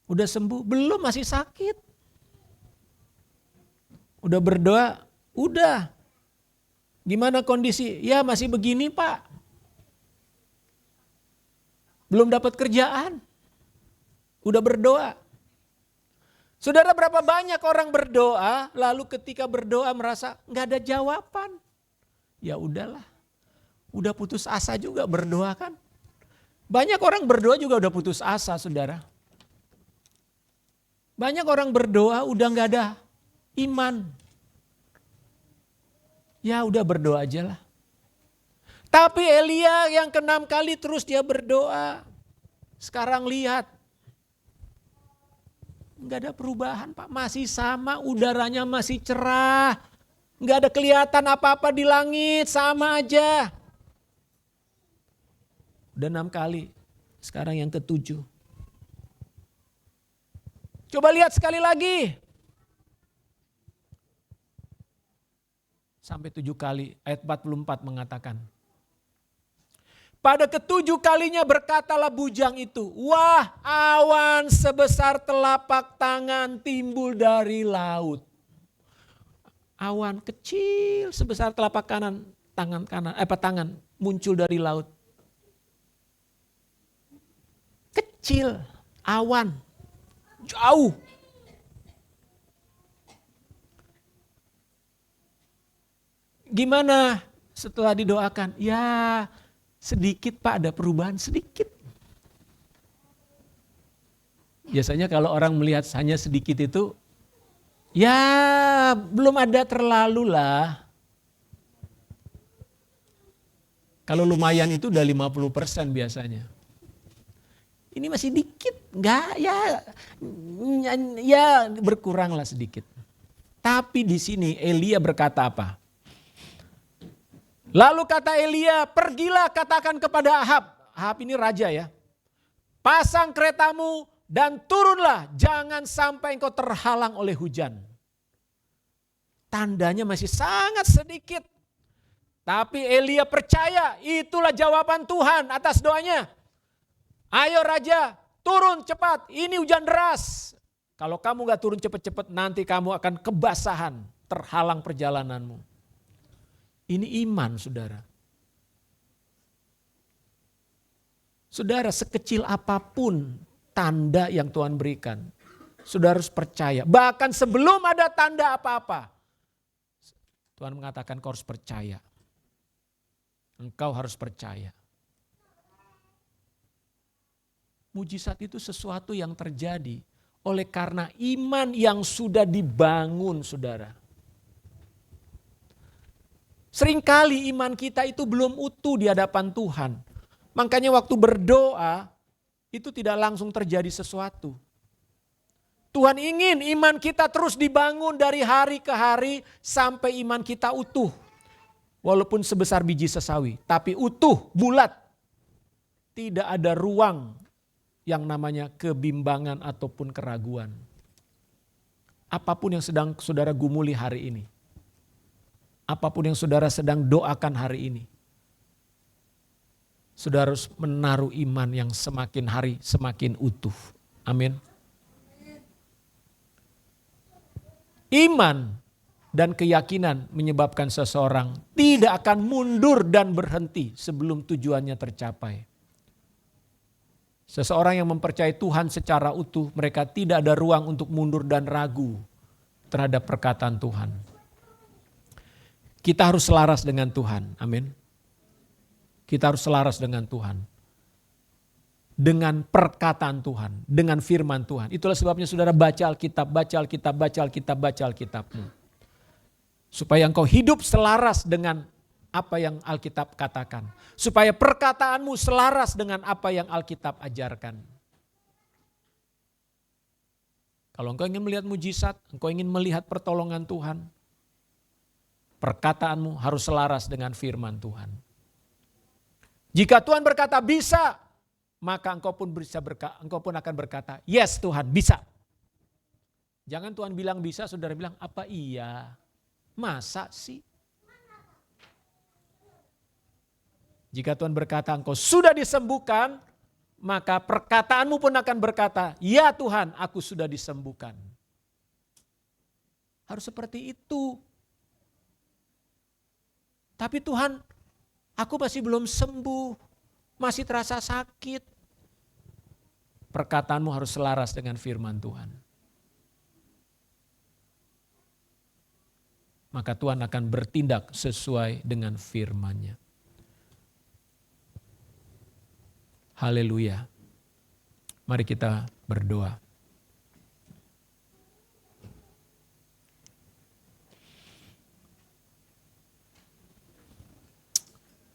Udah sembuh, belum, masih sakit. Udah berdoa, udah. Gimana kondisi? Ya masih begini Pak. Belum dapat kerjaan. Udah berdoa. Saudara, berapa banyak orang berdoa, lalu ketika berdoa merasa gak ada jawaban. Ya udahlah. Udah putus asa juga berdoa kan. Banyak orang berdoa juga udah putus asa, saudara. Banyak orang berdoa udah gak ada iman. Ya udah berdoa aja lah. Tapi Elia yang ke-6 kali terus dia berdoa. Sekarang lihat. Enggak ada perubahan Pak, masih sama, udaranya masih cerah. Enggak ada kelihatan apa-apa di langit, sama aja. Udah 6 kali, sekarang yang ke-7. Coba lihat sekali lagi. Sampai 7 kali, ayat 44 mengatakan. Pada ke-7 kalinya berkatalah bujang itu, wah awan sebesar telapak tangan timbul dari laut. Awan kecil sebesar telapak tangan muncul dari laut. Kecil, awan, jauh. Gimana setelah didoakan? Ya sedikit Pak, ada perubahan sedikit. Biasanya kalau orang melihat hanya sedikit itu, ya belum ada terlalu lah. Kalau lumayan itu udah 50% biasanya. Ini masih dikit, enggak ya berkurang lah sedikit. Tapi di sini Elia berkata apa? Lalu kata Elia, pergilah katakan kepada Ahab. Ahab ini raja ya. Pasang keretamu dan turunlah, jangan sampai engkau terhalang oleh hujan. Tandanya masih sangat sedikit. Tapi Elia percaya itulah jawaban Tuhan atas doanya. Ayo raja, turun cepat, ini hujan deras. Kalau kamu gak turun cepat-cepat nanti kamu akan kebasahan, terhalang perjalananmu. Ini iman saudara. Saudara, sekecil apapun tanda yang Tuhan berikan, saudara harus percaya. Bahkan sebelum ada tanda apa-apa, Tuhan mengatakan kau harus percaya. Engkau harus percaya. Mujizat itu sesuatu yang terjadi oleh karena iman yang sudah dibangun, saudara. Seringkali iman kita itu belum utuh di hadapan Tuhan. Makanya waktu berdoa itu tidak langsung terjadi sesuatu. Tuhan ingin iman kita terus dibangun dari hari ke hari sampai iman kita utuh. Walaupun sebesar biji sesawi, tapi utuh, bulat. Tidak ada ruang yang namanya kebimbangan ataupun keraguan. Apapun yang sedang saudara gumuli hari ini. Apapun yang saudara sedang doakan hari ini. Saudara harus menaruh iman yang semakin hari semakin utuh. Amin. Iman dan keyakinan menyebabkan seseorang tidak akan mundur dan berhenti sebelum tujuannya tercapai. Seseorang yang mempercayai Tuhan secara utuh, mereka tidak ada ruang untuk mundur dan ragu terhadap perkataan Tuhan. Kita harus selaras dengan Tuhan, amin. Kita harus selaras dengan Tuhan. Dengan perkataan Tuhan, dengan firman Tuhan. Itulah sebabnya saudara baca Alkitab, baca Alkitab, baca Alkitab, baca Alkitabmu. Supaya engkau hidup selaras dengan apa yang Alkitab katakan. Supaya perkataanmu selaras dengan apa yang Alkitab ajarkan. Kalau engkau ingin melihat mujizat, engkau ingin melihat pertolongan Tuhan, perkataanmu harus selaras dengan firman Tuhan. Jika Tuhan berkata bisa, maka engkau pun akan berkata, yes Tuhan bisa. Jangan Tuhan bilang bisa, saudara bilang apa iya? Masa sih? Jika Tuhan berkata engkau sudah disembuhkan, maka perkataanmu pun akan berkata, ya Tuhan aku sudah disembuhkan. Harus seperti itu. Tapi Tuhan, aku masih belum sembuh, masih terasa sakit. Perkataanmu harus selaras dengan firman Tuhan. Maka Tuhan akan bertindak sesuai dengan firman-Nya. Haleluya. Mari kita berdoa.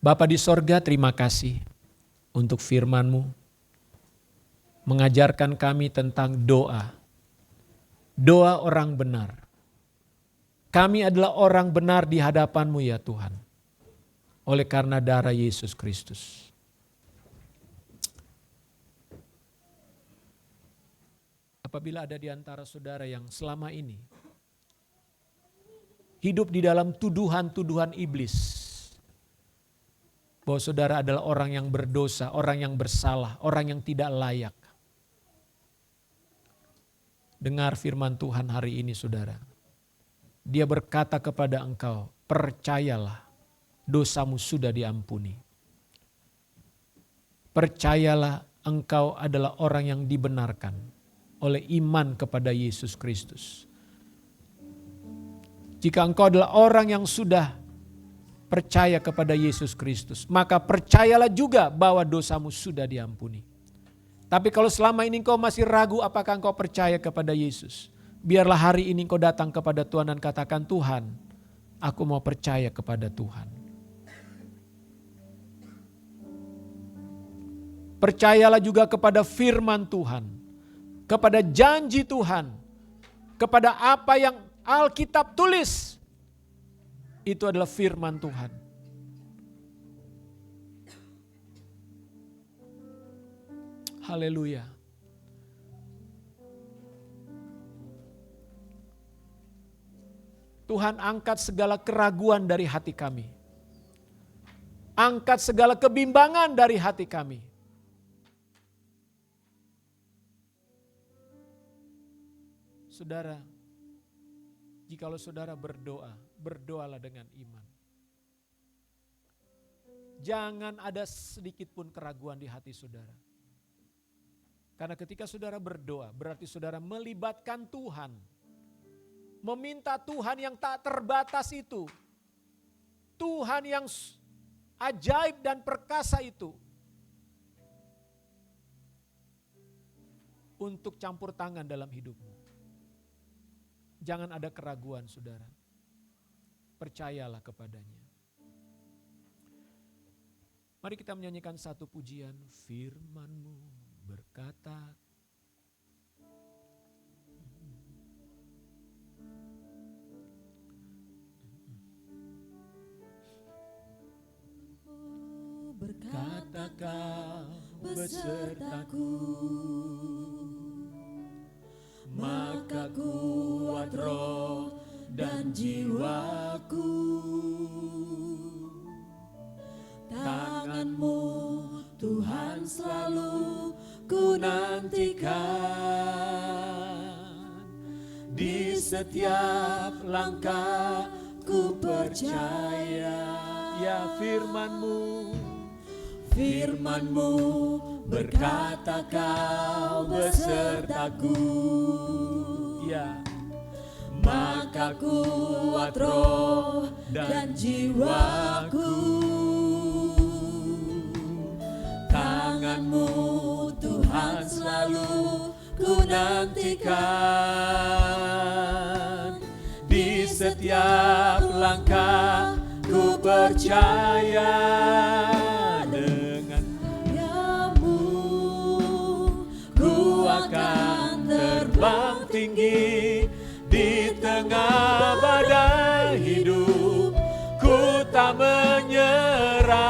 Bapa di sorga, terima kasih untuk firman-Mu. Mengajarkan kami tentang doa. Doa orang benar. Kami adalah orang benar di hadapan-Mu ya Tuhan. Oleh karena darah Yesus Kristus. Apabila ada di antara saudara yang selama ini hidup di dalam tuduhan-tuduhan iblis, bahwa saudara adalah orang yang berdosa, orang yang bersalah, orang yang tidak layak. Dengar firman Tuhan hari ini saudara. Dia berkata kepada engkau, percayalah dosamu sudah diampuni. Percayalah engkau adalah orang yang dibenarkan oleh iman kepada Yesus Kristus. Jika engkau adalah orang yang sudah percaya kepada Yesus Kristus, maka percayalah juga bahwa dosamu sudah diampuni. Tapi kalau selama ini engkau masih ragu apakah engkau percaya kepada Yesus, biarlah hari ini engkau datang kepada Tuhan dan katakan, Tuhan, aku mau percaya kepada Tuhan. Percayalah juga kepada firman Tuhan, kepada janji Tuhan, kepada apa yang Alkitab tulis. Itu adalah firman Tuhan. Haleluya. Tuhan, angkat segala keraguan dari hati kami. Angkat segala kebimbangan dari hati kami. Saudara, jikalau saudara berdoa, berdoalah dengan iman. Jangan ada sedikit pun keraguan di hati saudara. Karena ketika saudara berdoa, berarti saudara melibatkan Tuhan. Meminta Tuhan yang tak terbatas itu. Tuhan yang ajaib dan perkasa itu. Untuk campur tangan dalam hidupmu. Jangan ada keraguan saudara. Percayalah kepadanya. Mari kita menyanyikan satu pujian. Firman-Mu berkata, berkata Kau besertaku, maka kuat roh dan jiwaku. Tangan-Mu Tuhan selalu ku nantikan. Di setiap langkah ku percaya. Ya firman-Mu, firman-Mu berkata Kau besertaku. Ya, maka kuat roh dan jiwaku. Tangan-Mu Tuhan selalu ku nantikan. Di setiap langkah ku percaya. Dengan Mu ku akan terbang tinggi. Di tengah badai hidup ku tak menyerah.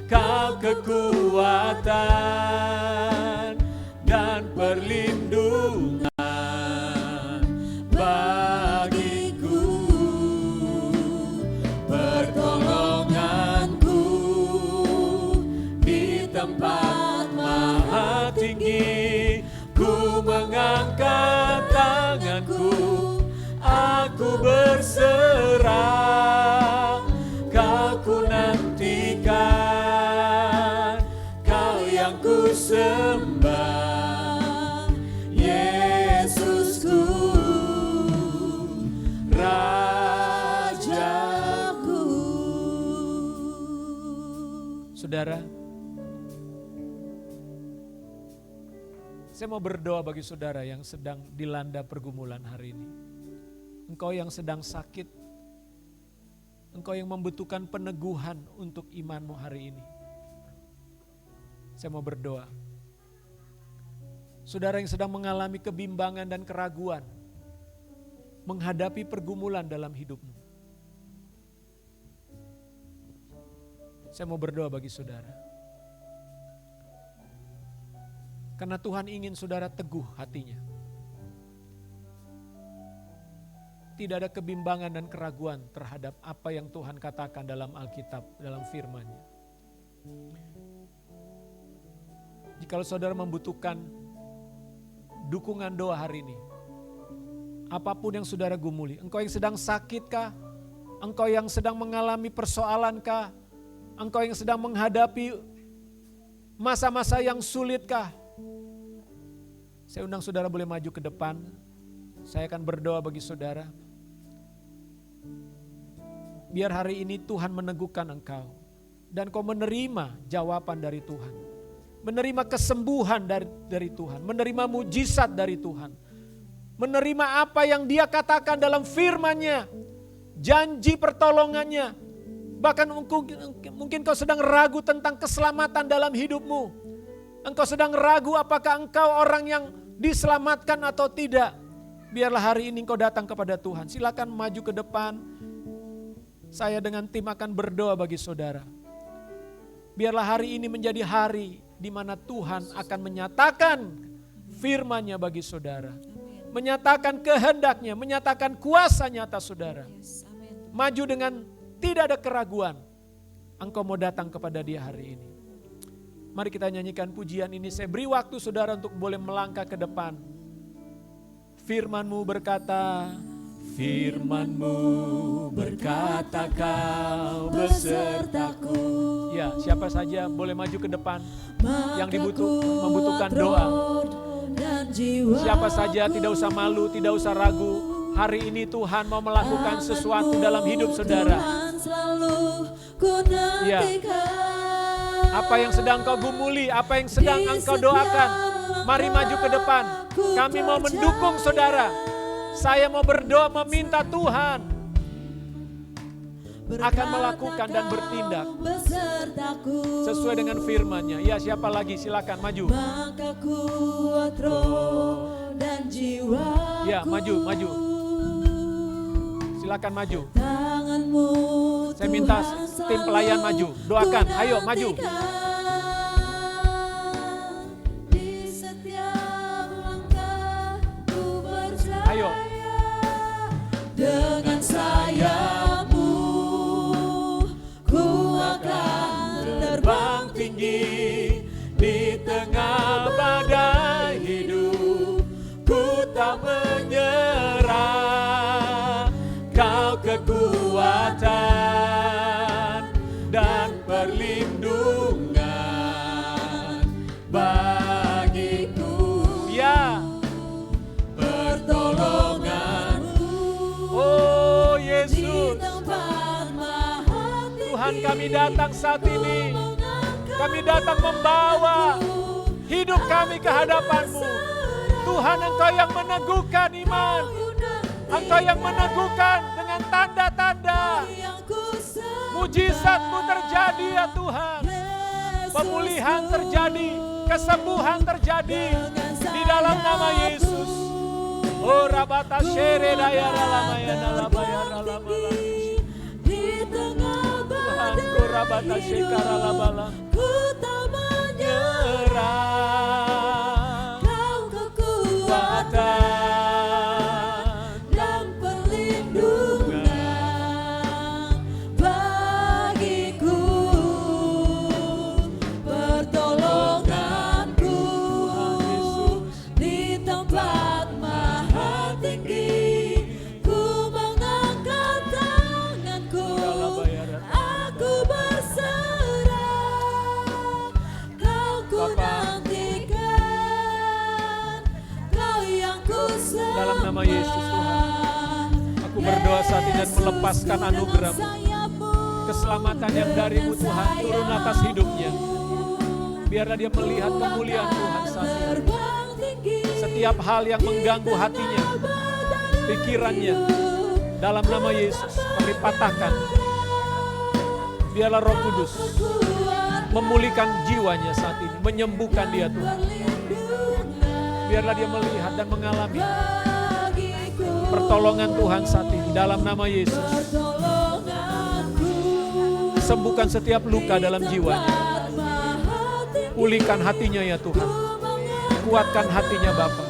Kau kekuatan dan perlindungan bagiku, pertolonganku di tempat maha tinggi. Ku mengangkat tanganku, aku berserah. Kau ku nantikan, Kau yang ku sembah, Yesusku, Rajaku. Saudara, saya mau berdoa bagi saudara yang sedang dilanda pergumulan hari ini. Engkau yang sedang sakit, engkau yang membutuhkan peneguhan untuk imanmu hari ini. Saya mau berdoa. Saudara yang sedang mengalami kebimbangan dan keraguan, menghadapi pergumulan dalam hidupmu. Saya mau berdoa bagi saudara. Karena Tuhan ingin saudara teguh hatinya. Tidak ada kebimbangan dan keraguan terhadap apa yang Tuhan katakan dalam Alkitab, dalam firman-Nya. Jikalau saudara membutuhkan dukungan doa hari ini, apapun yang saudara gumuli, engkau yang sedang sakitkah, engkau yang sedang mengalami persoalankah, engkau yang sedang menghadapi masa-masa yang sulitkah, saya undang saudara boleh maju ke depan. Saya akan berdoa bagi saudara. Biar hari ini Tuhan meneguhkan engkau. Dan kau menerima jawaban dari Tuhan. Menerima kesembuhan dari Tuhan. Menerima mujizat dari Tuhan. Menerima apa yang Dia katakan dalam firman-Nya. Janji pertolongannya. Bahkan mungkin kau sedang ragu tentang keselamatan dalam hidupmu. Engkau sedang ragu apakah engkau orang yang diselamatkan atau tidak. Biarlah hari ini engkau datang kepada Tuhan. Silakan maju ke depan. Saya dengan tim akan berdoa bagi saudara. Biarlah hari ini menjadi hari di mana Tuhan akan menyatakan firman-Nya bagi saudara. Menyatakan kehendaknya, menyatakan kuasa-Nya atas saudara. Maju dengan tidak ada keraguan. Engkau mau datang kepada Dia hari ini. Mari kita nyanyikan pujian ini. Saya beri waktu saudara untuk boleh melangkah ke depan. Firman-Mu berkata, firman-Mu berkata kau besertaku. Ya, siapa saja boleh maju ke depan yang membutuhkan doa. Siapa saja tidak usah malu, tidak usah ragu. Hari ini Tuhan mau melakukan sesuatu dalam hidup saudara. Ya. Apa yang sedang kau gumuli, apa yang sedang engkau doakan, mari maju ke depan. Kami mau mendukung saudara. Saya mau berdoa meminta Tuhan akan melakukan dan bertindak sesuai dengan firman-Nya. Ya, siapa lagi? Silakan maju. Ya, maju. Silakan maju. Saya minta tim pelayan maju. Doakan, ayo maju. Ayo. Dengan sayap-Mu ku akan terbang tinggi di tengah badai hidup. Ku tak menyerah, Kau kekuatan dan perlindungan bagiku. Ya, Tuhan, kami datang saat ini. Kami datang membawa hidup kami ke hadapan-Mu. Tuhan, Engkau yang meneguhkan iman. Engkau yang meneguhkan dengan tanda-tanda. Mujizat-Mu terjadi ya Tuhan. Pemulihan terjadi, kesembuhan terjadi di dalam nama Yesus. Oh rabata shere dayara lamayana labayara lamala. Tuhan ku rabata shekara labala. Ku tak menyerah, Kau kekuatan dan perlindungan bagiku. Pertolonganku di tempat maha tinggi. Ku mengangkat tanganku, aku berserah. Kau ku nantikan, Kau yang ku sembah. Dalam nama Yesus Tuhan, aku berdoa saat ini dan melepaskan anugerah-Mu, keselamatan yang dari-Mu Tuhan turun atas hidupnya. Biarlah dia melihat kemuliaan Tuhan saat ini. Setiap hal yang mengganggu hatinya, pikirannya, dalam nama Yesus kami patahkan. Biarlah Roh Kudus memulihkan jiwanya saat ini, menyembuhkan dia Tuhan. Biarlah dia melihat dan mengalami pertolongan Tuhan saat ini dalam nama Yesus. Sembuhkan setiap luka dalam jiwanya. Pulihkan hatinya ya Tuhan. Kuatkan hatinya Bapa.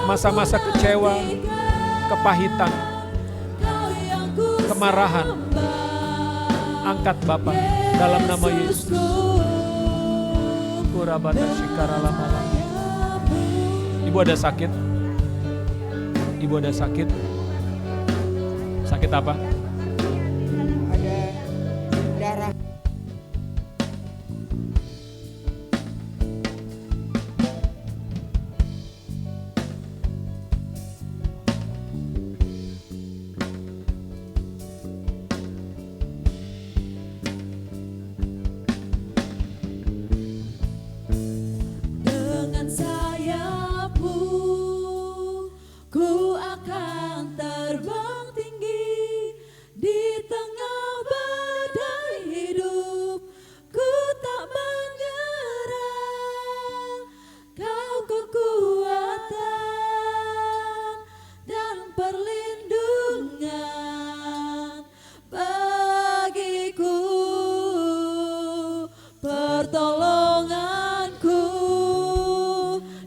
Masa-masa kecewa, kepahitan, kemarahan, angkat Bapa dalam nama Yesus. Kurabata shikara lama-lama. Ibu ada sakit? Ibu ada sakit? Sakit apa? Ada darah. perlindungan bagiku, pertolonganku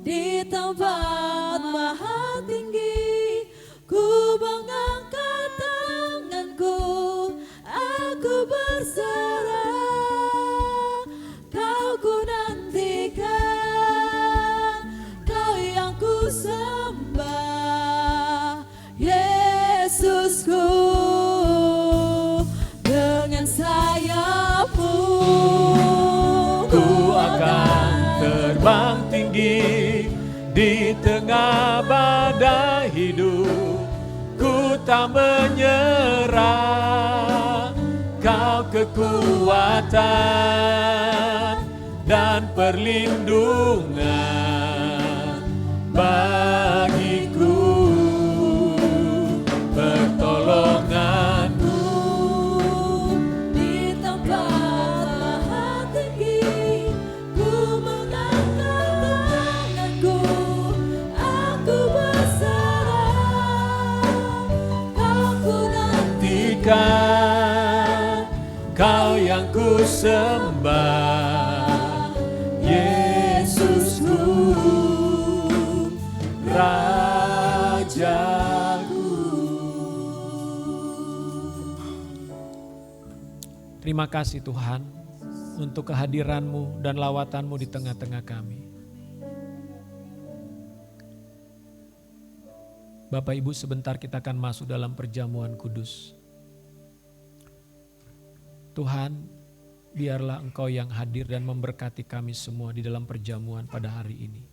di tempat maha tinggi. Ku mengangkat tanganku, aku berserah, Kau ku nantikan, Kau yang ku sembah, Yesusku. Dengan sayap-Mu Ku akan terbang tinggi di tengah badai hidup. Ku tak menyerah, Kau kekuatan dan perlindungan bagiku, pertolonganku di tempat maha tinggi. Ku mengangkat tanganku, aku berserah, Kau ku nantikan, Kau yang ku sembah, Yesusku, Rajaku. Terima kasih Tuhan untuk kehadiran-Mu dan lawatan-Mu di tengah-tengah kami. Bapak Ibu, sebentar kita akan masuk dalam perjamuan kudus. Tuhan, biarlah Engkau yang hadir dan memberkati kami semua di dalam perjamuan pada hari ini.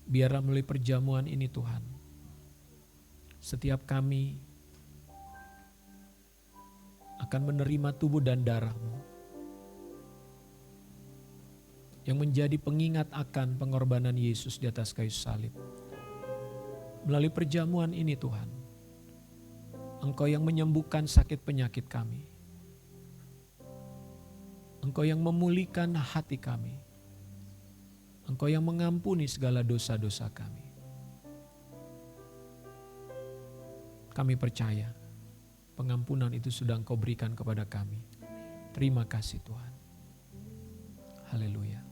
Biarlah melalui perjamuan ini Tuhan, setiap kami akan menerima tubuh dan darah-Mu yang menjadi pengingat akan pengorbanan Yesus di atas kayu salib. Melalui perjamuan ini Tuhan, Engkau yang menyembuhkan sakit penyakit kami. Engkau yang memulihkan hati kami. Engkau yang mengampuni segala dosa-dosa kami. Kami percaya pengampunan itu sudah Engkau berikan kepada kami. Terima kasih Tuhan. Haleluya.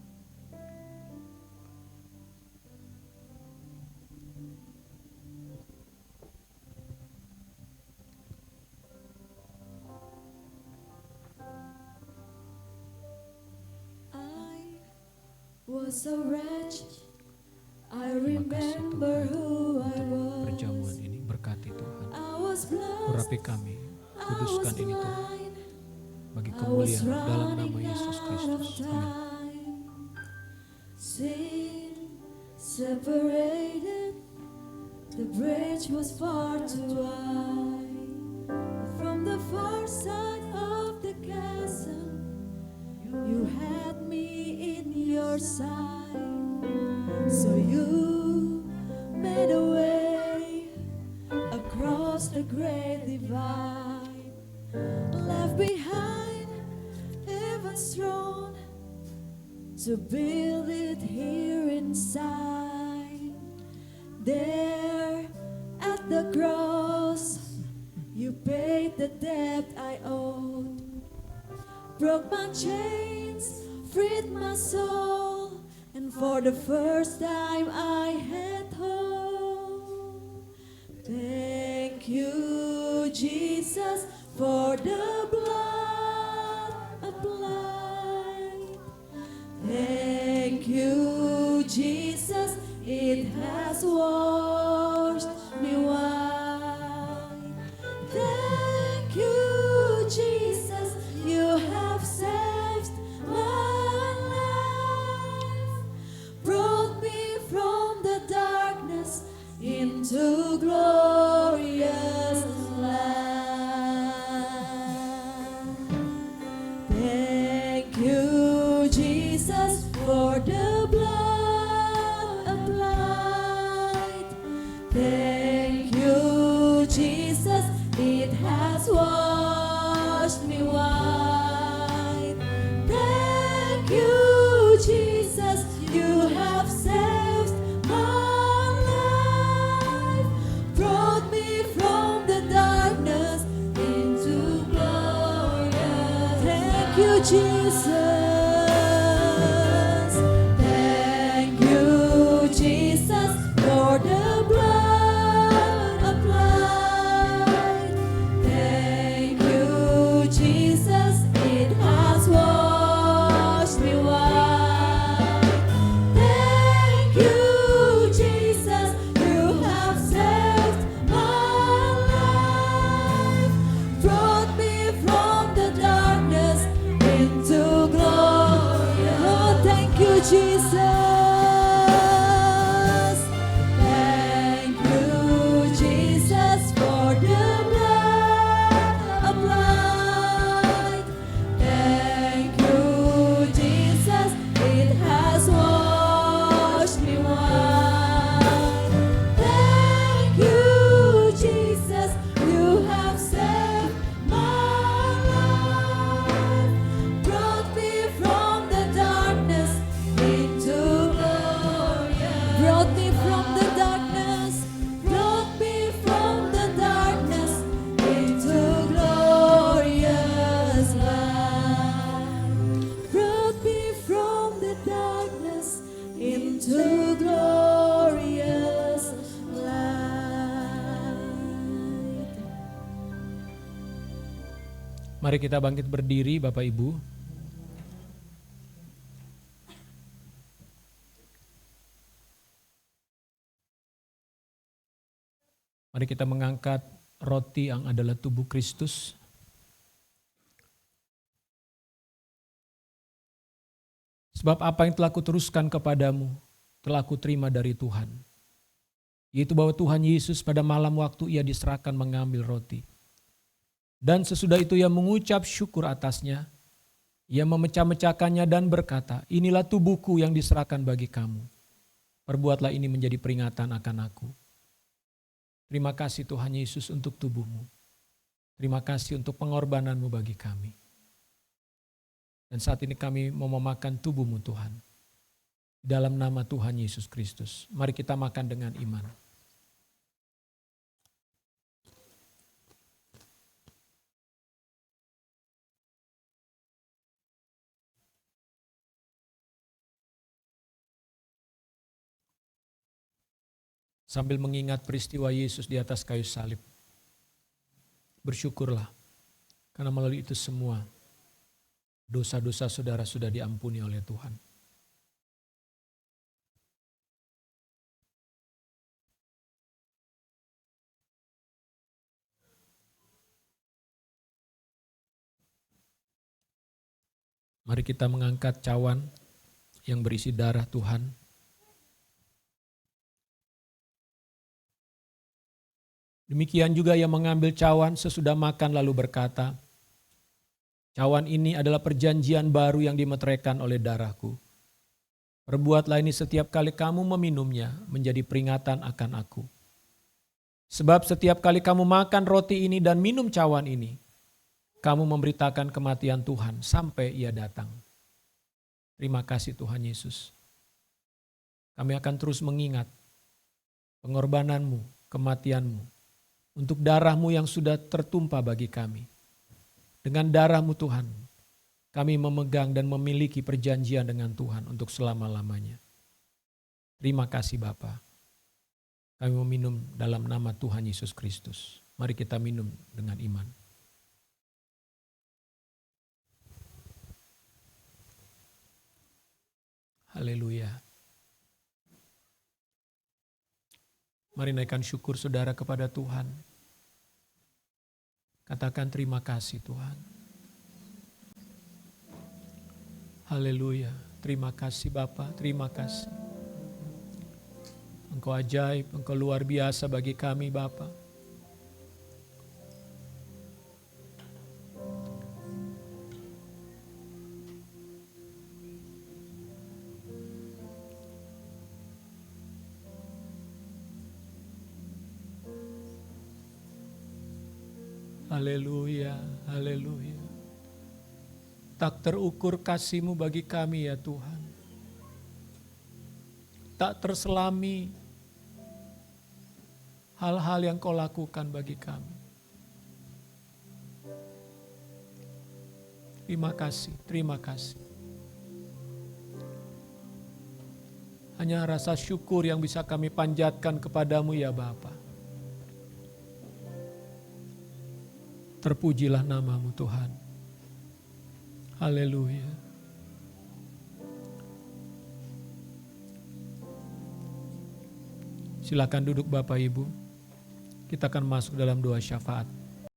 Was a wretch, I Terima kasih remember Tuhan who I untuk perjamuan was. ini. Berkati Tuhan. I was Urapi lost, kami. I Kuduskan was ini Tuhan. blind, Bagi I was kemuliaan dalam nama running Yesus out of Kristus. Amin. time. Sin separated, the bridge was far too wide. From the far side of the chasm, you had me in your sight. So you made a way across the great divide. Left behind heaven's throne to build it here inside. There at the cross, you paid the debt I owed. Broke my chains, freed my soul, and for the first time I had hope. Thank you, Jesus, for the blood applied. Thank you, Jesus, it has washed me white. Thank you, Jesus, you have saved my life, brought me from the darkness into glorious light. Thank you, Jesus, for the blood applied. Thank you, Jesus, it has washed me white. Thank you, Jesus, you have saved my life, Mari kita bangkit berdiri Bapak Ibu. Mari kita mengangkat roti yang adalah tubuh Kristus. Sebab apa yang telah kuteruskan kepadamu, telah kuterima dari Tuhan. Yaitu bahwa Tuhan Yesus pada malam waktu ia diserahkan mengambil roti. Dan sesudah itu ia mengucap syukur atasnya. Ia memecah-mecahkannya dan berkata, inilah tubuhku yang diserahkan bagi kamu. Perbuatlah ini menjadi peringatan akan aku. Terima kasih Tuhan Yesus untuk tubuhmu. Terima kasih untuk pengorbananmu bagi kami. Dan saat ini kami mau memakan tubuhmu Tuhan. Dalam nama Tuhan Yesus Kristus. Mari kita makan dengan iman. Sambil mengingat peristiwa Yesus di atas kayu salib. Bersyukurlah, karena melalui itu semua, dosa-dosa saudara sudah diampuni oleh Tuhan. Mari kita mengangkat cawan yang berisi darah Tuhan. Demikian juga ia mengambil cawan sesudah makan lalu berkata, cawan ini adalah perjanjian baru yang dimeteraikan oleh darahku. Perbuatlah ini setiap kali kamu meminumnya menjadi peringatan akan aku. Sebab setiap kali kamu makan roti ini dan minum cawan ini, kamu memberitakan kematian Tuhan sampai ia datang. Terima kasih Tuhan Yesus. Kami akan terus mengingat pengorbananmu, kematianmu, untuk darahmu yang sudah tertumpah bagi kami. Dengan darahmu Tuhan, kami memegang dan memiliki perjanjian dengan Tuhan untuk selama-lamanya. Terima kasih Bapa. Kami meminum dalam nama Tuhan Yesus Kristus. Mari kita minum dengan iman. Haleluya. Mari naikkan syukur saudara kepada Tuhan. Katakan terima kasih Tuhan. Haleluya. Terima kasih Bapa, terima kasih. Engkau ajaib, Engkau luar biasa bagi kami Bapa. Haleluya, haleluya. Tak terukur kasih-Mu bagi kami ya Tuhan. Tak terselami hal-hal yang Kau lakukan bagi kami. Terima kasih, terima kasih. Hanya rasa syukur yang bisa kami panjatkan kepadamu ya Bapa. Terpujilah namamu Tuhan. Haleluya. Silakan duduk Bapak Ibu. Kita akan masuk dalam doa syafaat.